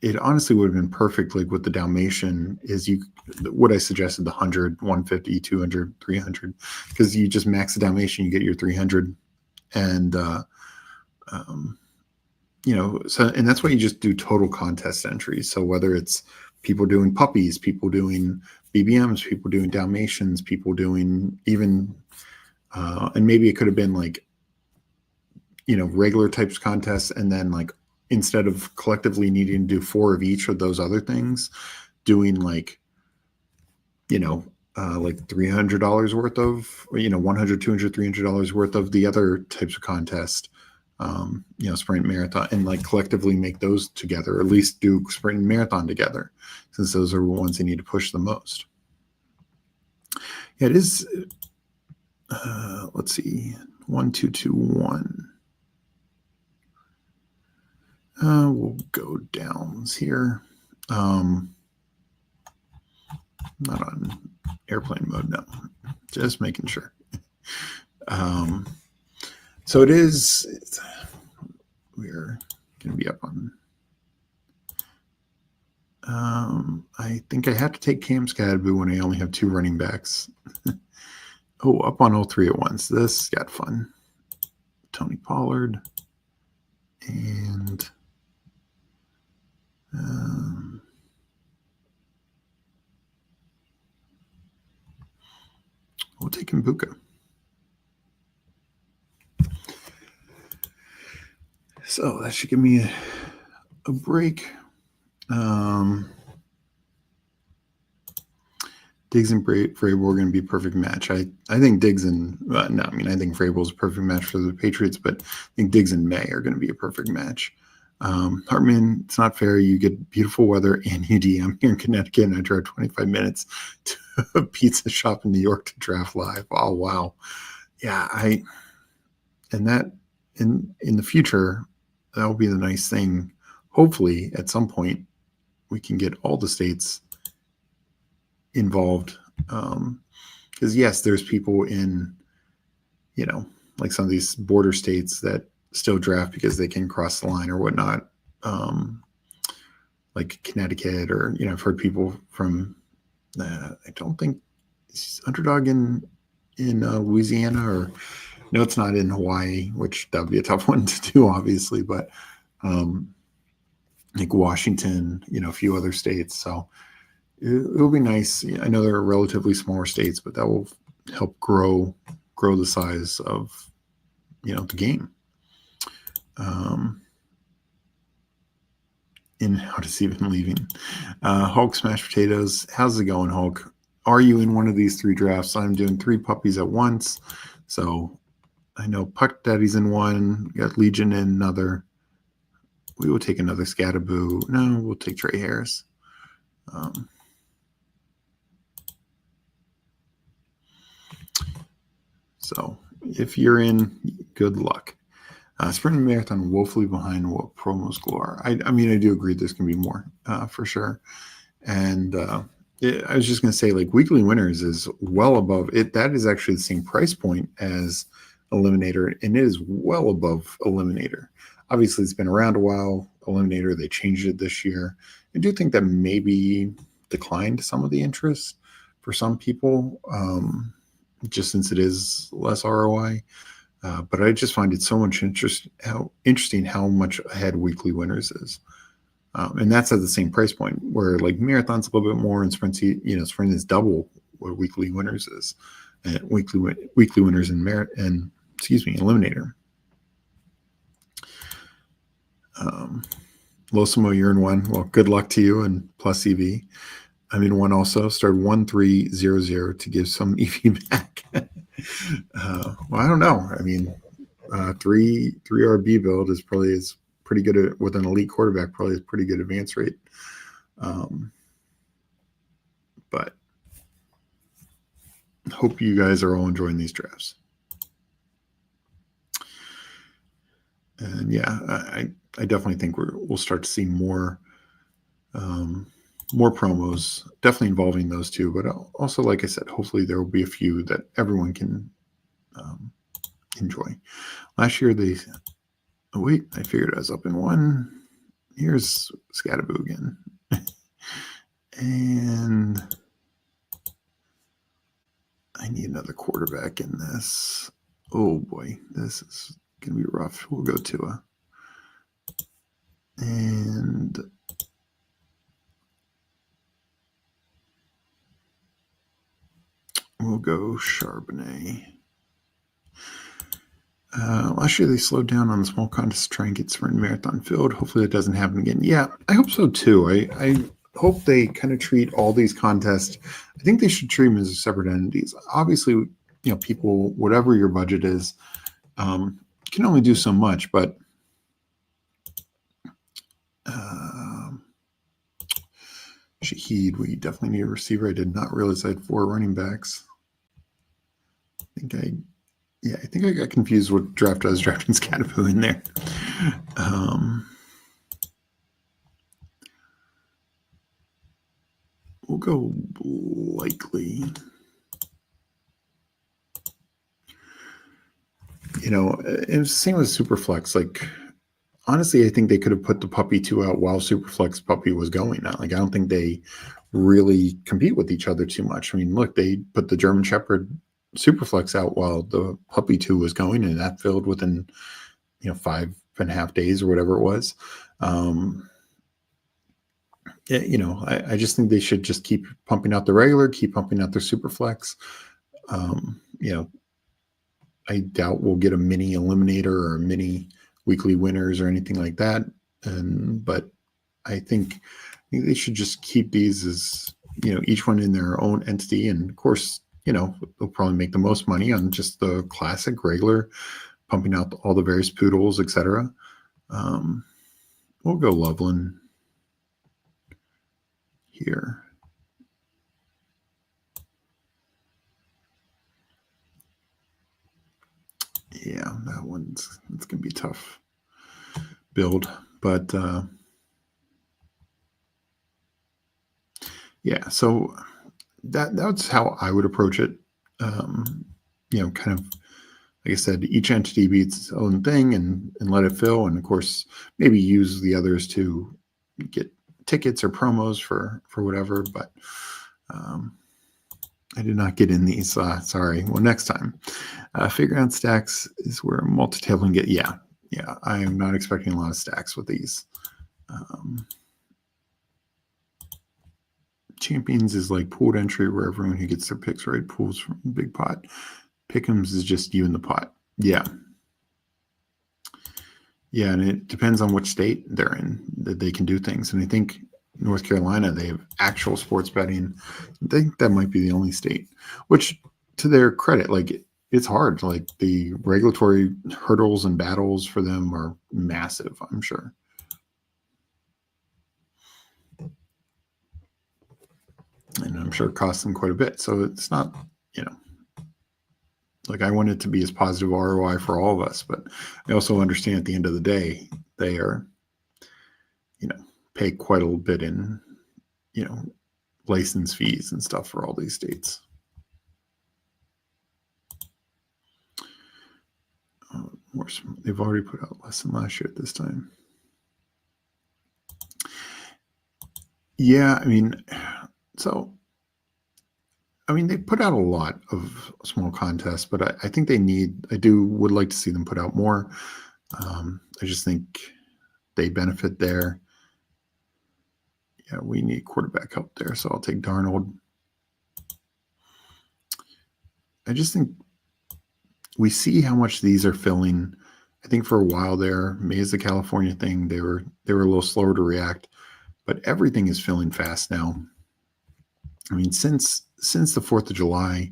it. Honestly, would have been perfect, like with the Dalmatian, is what I suggested, the 100, 150, 200, 300, because you just max the Dalmatian, you get your 300. And, so, and that's why you just do total contest entries. So whether it's people doing puppies, people doing BBMs, people doing Dalmatians, people doing even, and maybe it could have been like, regular types of contests, and then like instead of collectively needing to do 4 of each of those other things, doing like $300 worth of, $100, $200, $300 worth of the other types of contest, sprint, marathon, and like collectively make those together, or at least do sprint and marathon together, since those are the ones they need to push the most. Yeah, it is. Let's see, 1, 2, 2, 1. We'll go downs here. Not on airplane mode, no. Just making sure. So it is. We're going to be up on. I think I have to take Cam Scadaboo when I only have 2 running backs. Oh, up on all 3 at once. This got fun. Tony Pollard and. We'll take Mbuka. So that should give me a break. Diggs and Vrabel are going to be a perfect match. I think Diggs and I think Vrabel is a perfect match for the Patriots, but I think Diggs and May are going to be a perfect match. Hartman, it's not fair. You get beautiful weather and UDM here in Connecticut, and I drove 25 minutes to a pizza shop in New York to draft live. Oh, wow. Yeah, in the future, that'll be the nice thing. Hopefully, at some point, we can get all the states involved. Because yes, there's people in, like some of these border states that still draft because they can cross the line or whatnot. Like Connecticut, or I've heard people from. I don't think Underdog in Louisiana, or no, it's not in Hawaii, which that would be a tough one to do, obviously, but like Washington, a few other states. So it'll be nice. I know they're relatively smaller states, but that will help grow the size of the game. In How to See Even Leaving. Hulk Smash Potatoes. How's it going, Hulk? Are you in one of these 3 drafts? I'm doing 3 puppies at once. So I know Puck Daddy's in one. We got Legion in another. We will take another Scatterboo. No, we'll take Trey Harris. So if you're in, good luck. Sprint and marathon woefully behind what promos galore. I mean, I do agree there's going to be more for sure. And I was just going to say, like, weekly winners is well above it. That is actually the same price point as Eliminator, and it is well above Eliminator. Obviously, it's been around a while. Eliminator, they changed it this year. I do think that maybe declined some of the interest for some people, just since it is less ROI. But I just find it so much interesting how much ahead weekly winners is. And that's at the same price point, where like marathon's a little bit more, and sprint is double what weekly winners is. And weekly winners and eliminator. Losimo, you're in one. Well, good luck to you, and plus EV. I'm in one also. Started 1300 to give some EV back. Well, I don't know. I mean, 3 RB build is pretty good with an elite quarterback. Probably is pretty good advance rate. But hope you guys are all enjoying these drafts. And yeah, I definitely think we'll start to see more promos, definitely involving those two. But also, like I said, hopefully there will be a few that everyone can enjoy. Last year I figured I was up in one. Here's Scatterboo again. And I need another quarterback in this. Oh boy, this is going to be rough. We'll go Tua. And we'll go Charbonnet. Last year they slowed down on the small contest to try and get sprint marathon filled. Hopefully that doesn't happen again. Yeah, I hope so too. I hope they kind of treat all these contests. I think they should treat them as separate entities. Obviously, people, whatever your budget is, can only do so much. But Shaheed, we definitely need a receiver. I did not realize I had 4 running backs. I think I got confused what draft I was drafting Scatterboo in there. We'll go likely. It was the same with Superflex. Like, honestly, I think they could have put the Puppy 2 out while Superflex Puppy was going. Like, I don't think they really compete with each other too much. I mean, look, they put the German Shepherd Superflex out while the Puppy 2 was going, and that filled within 5.5 days or whatever it was. I just think they should just keep pumping out the regular, keep pumping out their Superflex. I doubt we'll get a mini eliminator or a mini weekly winners or anything like that. But I think they should just keep these as, each one in their own entity. And of course, they'll probably make the most money on just the classic regular, pumping out all the various poodles, etc. We'll go Loveland here. Yeah, it's going to be tough. build, but yeah, so that's how I would approach it. Kind of like I said, each entity beats its own thing and let it fill, and of course maybe use the others to get tickets or promos for whatever. But I did not get in these. Sorry. Well, next time. Figure out stacks is where multi-tabling get. Yeah. I am not expecting a lot of stacks with these. Champions is like pooled entry where everyone who gets their picks right pools from the big pot. Pick'ems is just you in the pot. Yeah. Yeah, and it depends on which state they're in that they can do things. And I think North Carolina, they have actual sports betting. I think that might be the only state, which to their credit, like it's hard. Like the regulatory hurdles and battles for them are massive, I'm sure. And I'm sure it costs them quite a bit. So it's not, like I want it to be as positive ROI for all of us, but I also understand at the end of the day, they are, pay quite a little bit in, license fees and stuff for all these states. They've already put out less than last year at this time. Yeah, they put out a lot of small contests, but I think would like to see them put out more. I just think they benefit there. Yeah, we need quarterback help there, so I'll take Darnold. I just think we see how much these are filling. I think for a while there, maybe as the California thing, they were a little slower to react, but everything is filling fast now. Since the 4th of July,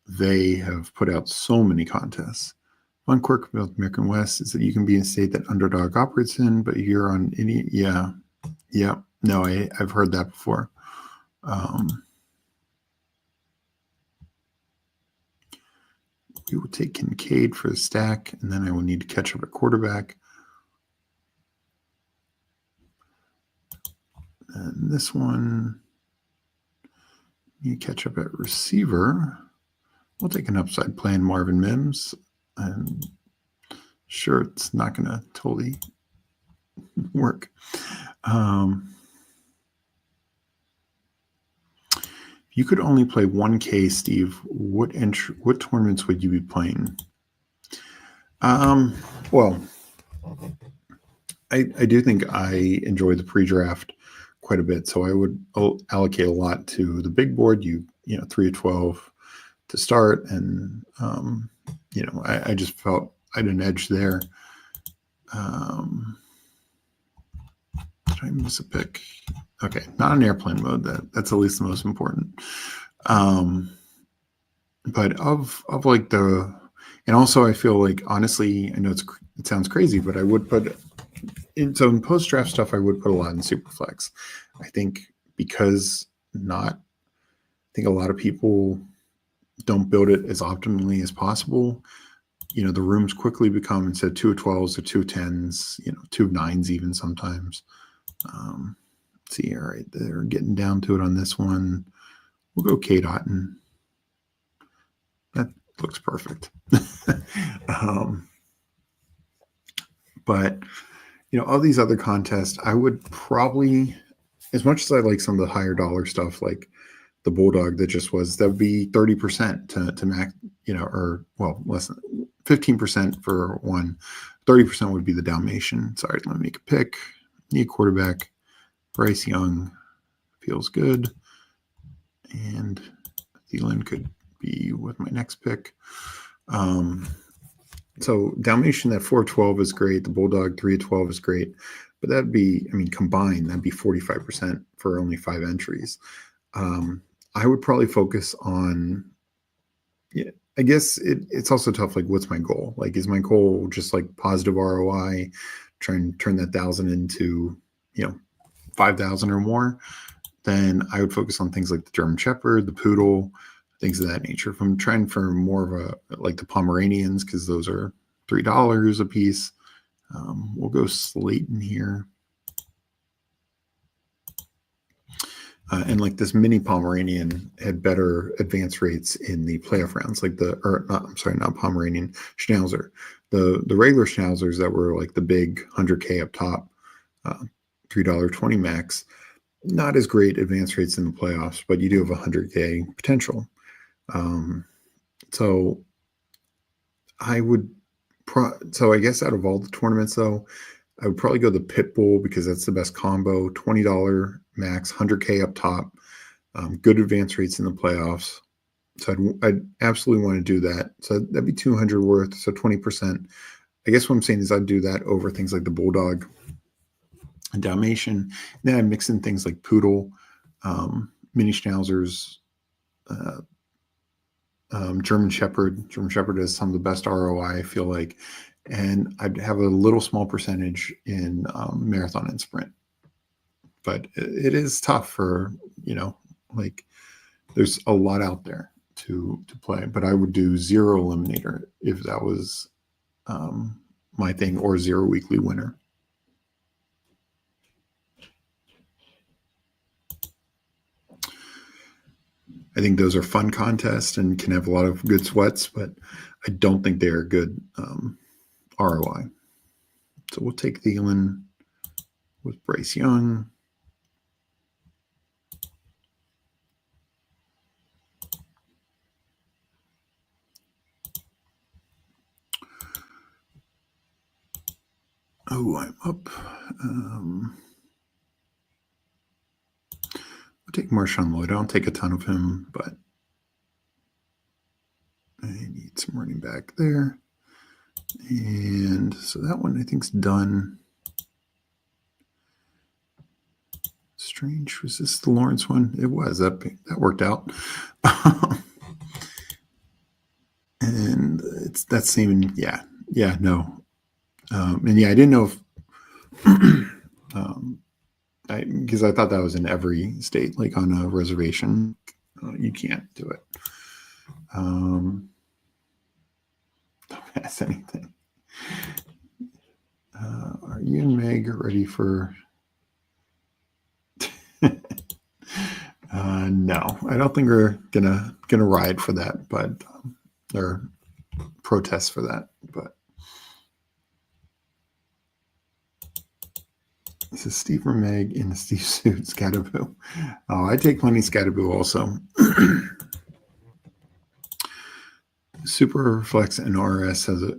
they have put out so many contests. One quirk about American West is that you can be in a state that Underdog operates in, but you're on any. Yeah. No, I've heard that before. We will take Kincaid for the stack, and then I will need to catch up at quarterback. And this one, you catch up at receiver. We'll take an upside play in Marvin Mims. I'm sure it's not going to totally work. You could only play 1K, Steve. What tournaments would you be playing? Well, I do think I enjoy the pre-draft quite a bit, so I would allocate a lot to the big board. 3 of 12 to start, and I just felt I had an edge there. Did I miss a pick? Okay, not on airplane mode. That's at least the most important. But of like and also I feel like, honestly, I know it sounds crazy, but I would put in post draft stuff. I would put a lot in Superflex. I think because I think a lot of people don't build it as optimally as possible. The rooms quickly become, instead of 2 of 12s or 2 of 10s, 2 of 9s even sometimes. See, all right, they're getting down to it on this one. We'll go Kate Otten. That looks perfect. But all these other contests, I would probably, as much as I like some of the higher dollar stuff, like the Bulldog that would be 30% to max, or less than 15% for one. 30% would be the Dalmatian. Sorry, let me make a pick. Need quarterback. Bryce Young feels good. And Thielen could be with my next pick. So Dalmatian at 4-12 is great. The Bulldog 3-12 is great. But that'd be, combined, that'd be 45% for only 5 entries. I would probably focus on, I guess it's also tough. Like, what's my goal? Like, is my goal just like positive ROI, try and turn that 1,000 into, 5,000 or more? Then I would focus on things like the German Shepherd, the Poodle, things of that nature. If I'm trying for more of like the Pomeranians, because those are $3 a piece, We'll go Slayton here. And like this mini Pomeranian had better advance rates in the playoff rounds, like not Pomeranian, Schnauzer. The regular Schnauzers that were like the big 100K up top, $3.20 max, not as great advance rates in the playoffs, but you do have 100K potential. So I guess out of all the tournaments though, I would probably go the Pitbull because that's the best combo. $20 max, 100K up top, good advance rates in the playoffs. So I'd absolutely want to do that. So that'd be 200 worth. So 20%. I guess what I'm saying is I'd do that over things like the Bulldog and Dalmatian. Then I mix in things like Poodle, Mini Schnauzers, German Shepherd. German Shepherd has some of the best ROI, I feel like. And I'd have a little small percentage in marathon and sprint. But it is tough for, like there's a lot out there to play. But I would do 0 eliminator if that was my thing, or 0 weekly winner. I think those are fun contests and can have a lot of good sweats, but I don't think they are good ROI. So we'll take Thielen with Bryce Young. Oh, I'm up. We'll take Marshawn Lloyd. I don't take a ton of him, but I need some running back there. And so that one I think's done. Strange. Was this the Lawrence one? It was. That worked out. And it's that same. Yeah. No. And yeah, I didn't know if because I thought that was in every state, like on a reservation. You can't do it. Don't ask anything. Are you and Meg ready for? No, I don't think we're gonna ride for that, but or protest for that. But this is Steve or Meg in the Steve suit, Scatterboo. Oh, I take plenty Scatterboo also. Super Flex and RS has a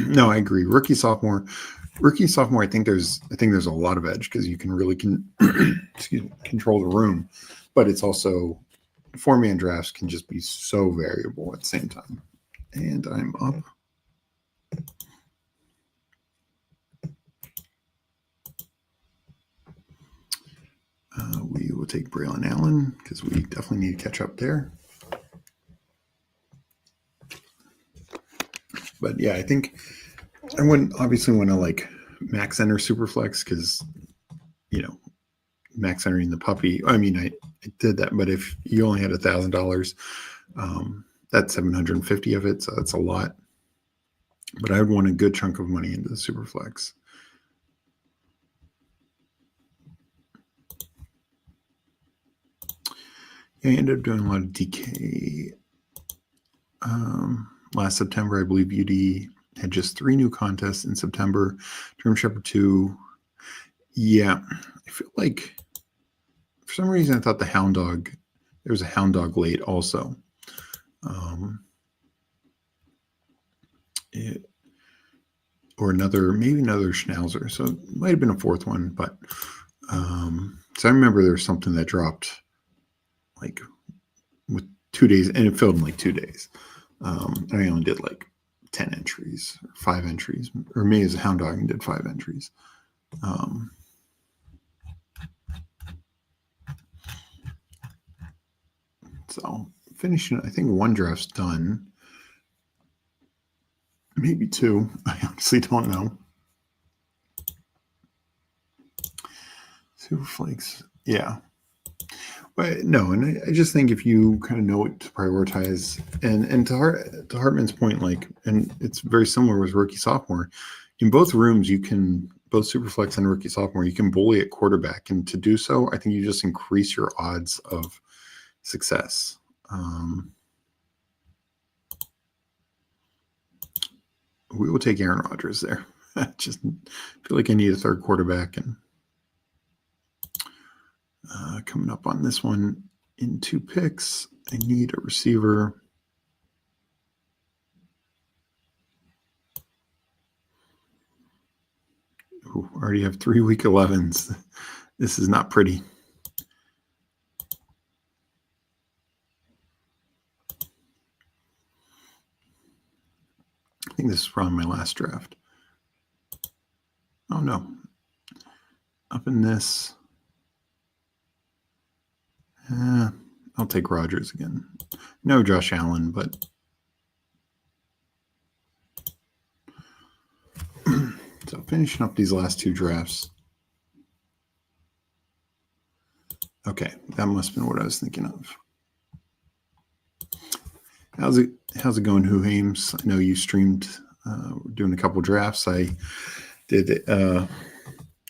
no, I agree. Rookie sophomore, I think there's a lot of edge because you can really control the room, but it's also 4-man drafts can just be so variable at the same time. And I'm up. We will take Braylon Allen because we definitely need to catch up there. But yeah, I think I wouldn't obviously want to like max enter Superflex because, max entering the puppy. I mean, I did that, but if you only had $1,000, that's 750 of it, so that's a lot. But I would want a good chunk of money into the Superflex. Yeah, I ended up doing a lot of DK. Last September, I believe UD had just 3 new contests in September. German Shepherd 2. Yeah, I feel like for some reason I thought the Hound Dog, there was a Hound Dog late also. Or maybe another Schnauzer. So it might have been a 4th one, but so I remember there was something that dropped like with 2 days, and it filled in like 2 days. I only did like 10 entries or 5 entries, or me as a Hound Dog and did 5 entries. So finishing, I think 1 draft's done. Maybe 2. I honestly don't know. Superflex, yeah. But no, and I just think if you kind of know what to prioritize, and to Hartman's point, like, and it's very similar with rookie sophomore, in both rooms, you can, both Superflex and Rookie Sophomore, you can bully at quarterback. And to do so, I think you just increase your odds of success. We will take Aaron Rodgers there. Just feel like I need a third quarterback. And coming up on this one in 2 picks, I need a receiver. Ooh, already have 3 week 11s. This is not pretty. I think this is probably my last draft. Oh no. Up in this. I'll take Rodgers again. No Josh Allen, but so finishing up these last 2 drafts. Okay, that must have been what I was thinking of. How's it going, Who Hames? I know you streamed. We're doing a couple drafts. I did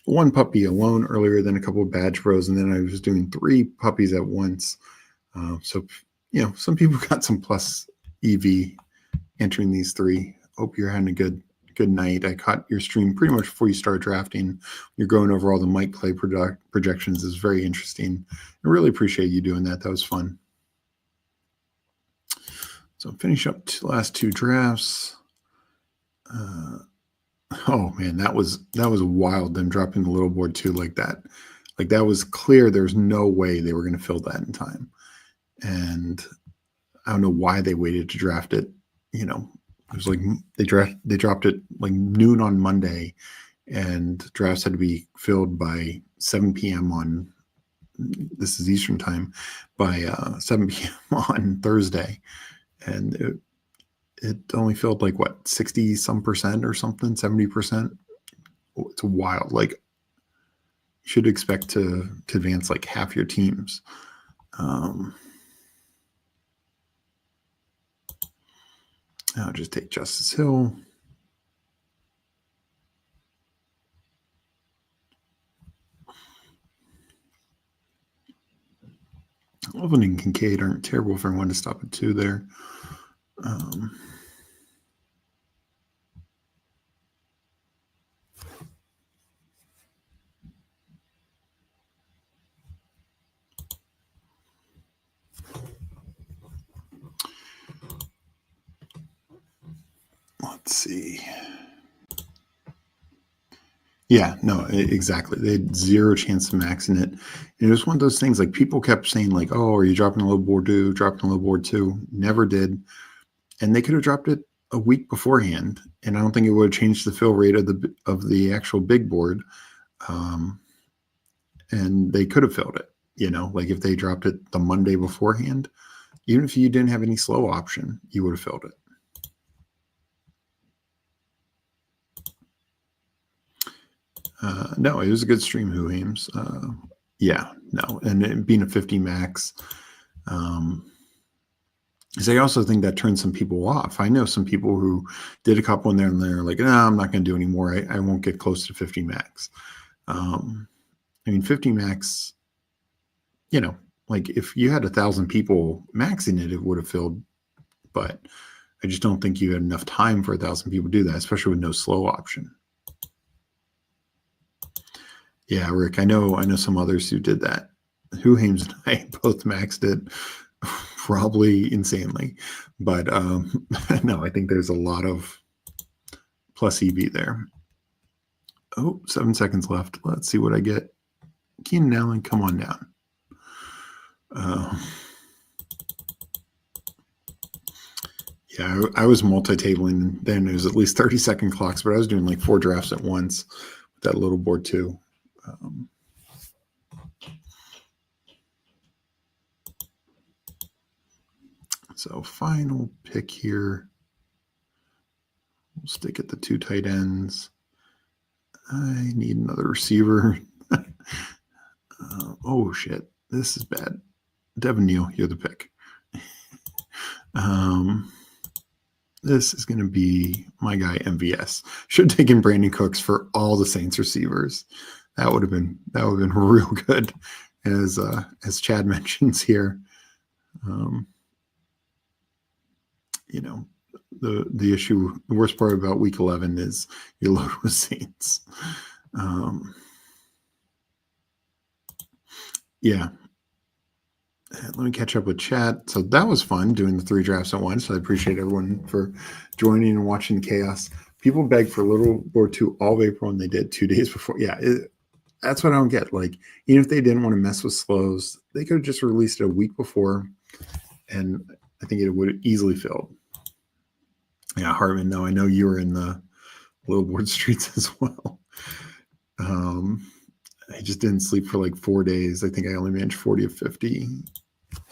1 puppy alone earlier, then a couple of badge bros, and then I was doing 3 puppies at once. So some people got some plus EV entering these 3. Hope you're having a good night. I caught your stream pretty much before you start drafting. You're going over all the mic play projections. Is very interesting. I really appreciate you doing that. That was fun. So finish up the last 2 drafts. Oh man, that was wild. Them dropping the little board 2 like that. Like that was clear. There's no way they were going to fill that in time. And I don't know why they waited to draft it. It was like they dropped it like noon on Monday, and drafts had to be filled by 7 p.m. on, this is Eastern time, by 7 p.m. on Thursday. And it only filled like what, 60 some percent or something, 70%. It's wild. Like you should expect to advance like half your teams. I'll just take Justice Hill. Oven and Kincaid aren't terrible if I wanted to stop at 2 there. Let's see. Yeah, no, exactly. They had 0 chance of maxing it. And it was one of those things like people kept saying like, oh, are you dropping a little board 2, dropping a little board 2? Never did. And they could have dropped it a week beforehand. And I don't think it would have changed the fill rate of the actual big board. And they could have filled it, like if they dropped it the Monday beforehand, even if you didn't have any slow option, you would have filled it. No, it was a good stream, Who Hames. Yeah, no. And it being a 50 max, because I also think that turned some people off. I know some people who did a couple in there and they're like, no, I'm not going to do any more. I won't get close to 50 max. 50 max, like if you had 1,000 people maxing it, it would have filled. But I just don't think you had enough time for 1,000 people to do that, especially with no slow option. Yeah, Rick, I know some others who did that. Who Hames and I both maxed it probably insanely. But no, I think there's a lot of plus EV there. Oh, 7 seconds left. Let's see what I get. Keenan Allen, come on down. Yeah, I was multi-tabling then. It was at least 30-second clocks, but I was doing like 4 drafts at once with that little board too. So final pick here. We'll stick at the 2 tight ends. I need another receiver. Oh, shit. This is bad. Devin Neal, you're the pick. This is going to be my guy MVS. Should have taken Brandon Cooks for all the Saints receivers. That would have been real good, as Chad mentions here. You know, the issue, the worst part about Week 11 is you're loaded with Saints. Yeah. Let me catch up with chat. So that was fun doing the 3 drafts at once. So I appreciate everyone for joining and watching the chaos. People begged for Little Board 2 all of April, and they did 2 days before. Yeah, that's what I don't get. Like, even if they didn't want to mess with slows, they could have just released it a week before, and I think it would have easily filled. Yeah, Hartman, no, I know you were in the Little Board streets as well. I just didn't sleep for like 4 days. I think I only managed 40 of 50.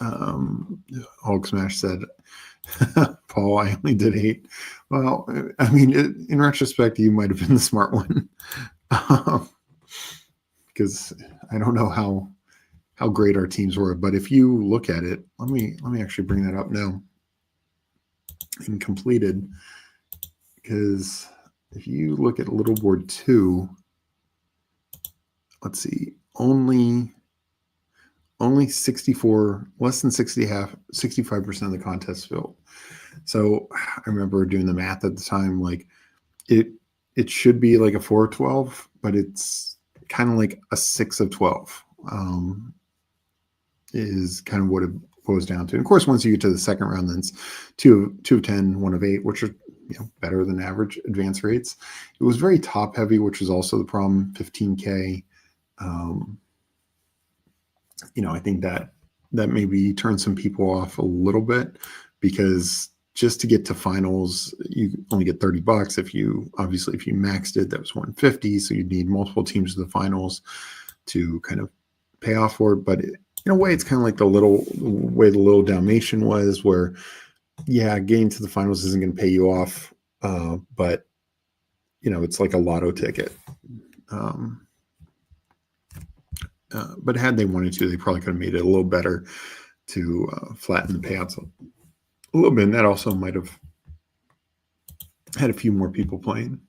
Hulk Smash said, Paul, I only did 8. Well, I mean, in retrospect, you might have been the smart one. Because I don't know how great our teams were. But if you look at it, let me actually bring that up now and completed. Because if you look at Little Board 2, let's see, only 64, less than 65% of the contest filled. So I remember doing the math at the time, like it should be like a 4 of 12, but it's kind of like a 6 of 12 is kind of what it goes down to. And of course, once you get to the second round, then it's 2 of 10, 1 of 8, which are better than average advance rates. It was very top heavy, which was also the problem. 15K. I think that maybe turned some people off a little bit, because just to get to finals, you only get $30. If you maxed it, that was 150. So you'd need multiple teams to the finals to kind of pay off for it. But in a way, it's kind of like the way the little Dalmatian was, where, yeah, getting to the finals isn't going to pay you off. But it's like a lotto ticket. But had they wanted to, they probably could have made it a little better to flatten the payouts a little bit. And that also might have had a few more people playing.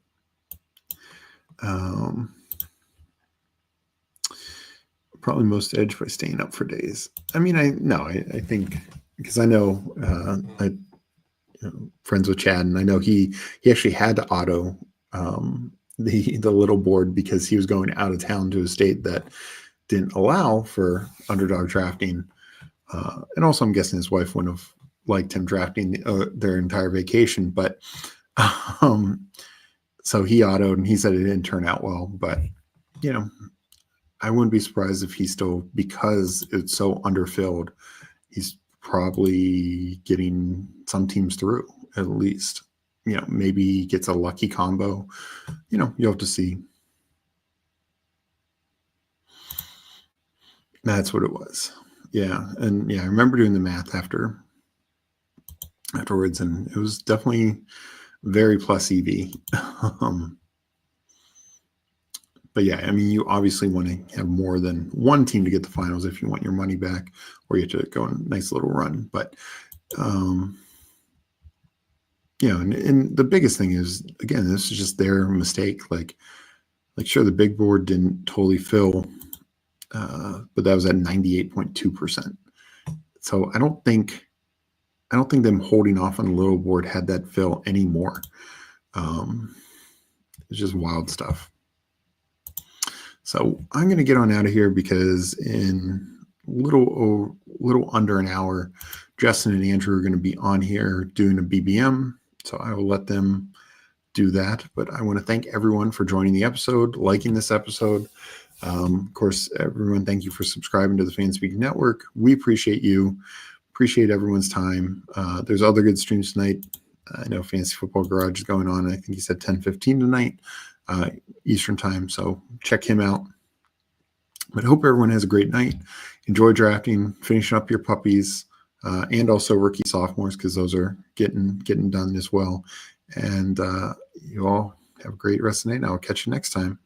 Probably most edge by staying up for days. I mean, I think, because I know friends with Chad, and I know he actually had to auto the little board because he was going out of town to a state that didn't allow for underdog drafting. And also, I'm guessing his wife wouldn't have liked him drafting their entire vacation. But so he autoed, and he said it didn't turn out well. But, I wouldn't be surprised if he's still, because it's so underfilled, he's probably getting some teams through at least. Maybe he gets a lucky combo. You'll have to see. That's what it was. Yeah. And I remember doing the math afterwards, and it was definitely very plus EV. But yeah, I mean, you obviously want to have more than one team to get the finals if you want your money back, or you have to go on a nice little run. But, and the biggest thing is, again, this is just their mistake. Like sure, the big board didn't totally fill, but that was at 98.2%. So I don't think them holding off on the little board had that fill anymore. It's just wild stuff. So I'm going to get on out of here, because in little under an hour, Justin and Andrew are going to be on here doing a BBM. So I will let them do that. But I want to thank everyone for joining the episode, liking this episode. Of course, everyone, thank you for subscribing to the Fanspeak Network. We appreciate you. Appreciate everyone's time. There's other good streams tonight. I know Fantasy Football Garage is going on. I think he said 10:15 tonight, Eastern time. So check him out. But I hope everyone has a great night. Enjoy drafting, finishing up your puppies, and also rookie sophomores, because those are getting done as well. And you all have a great rest of the night. And I'll catch you next time.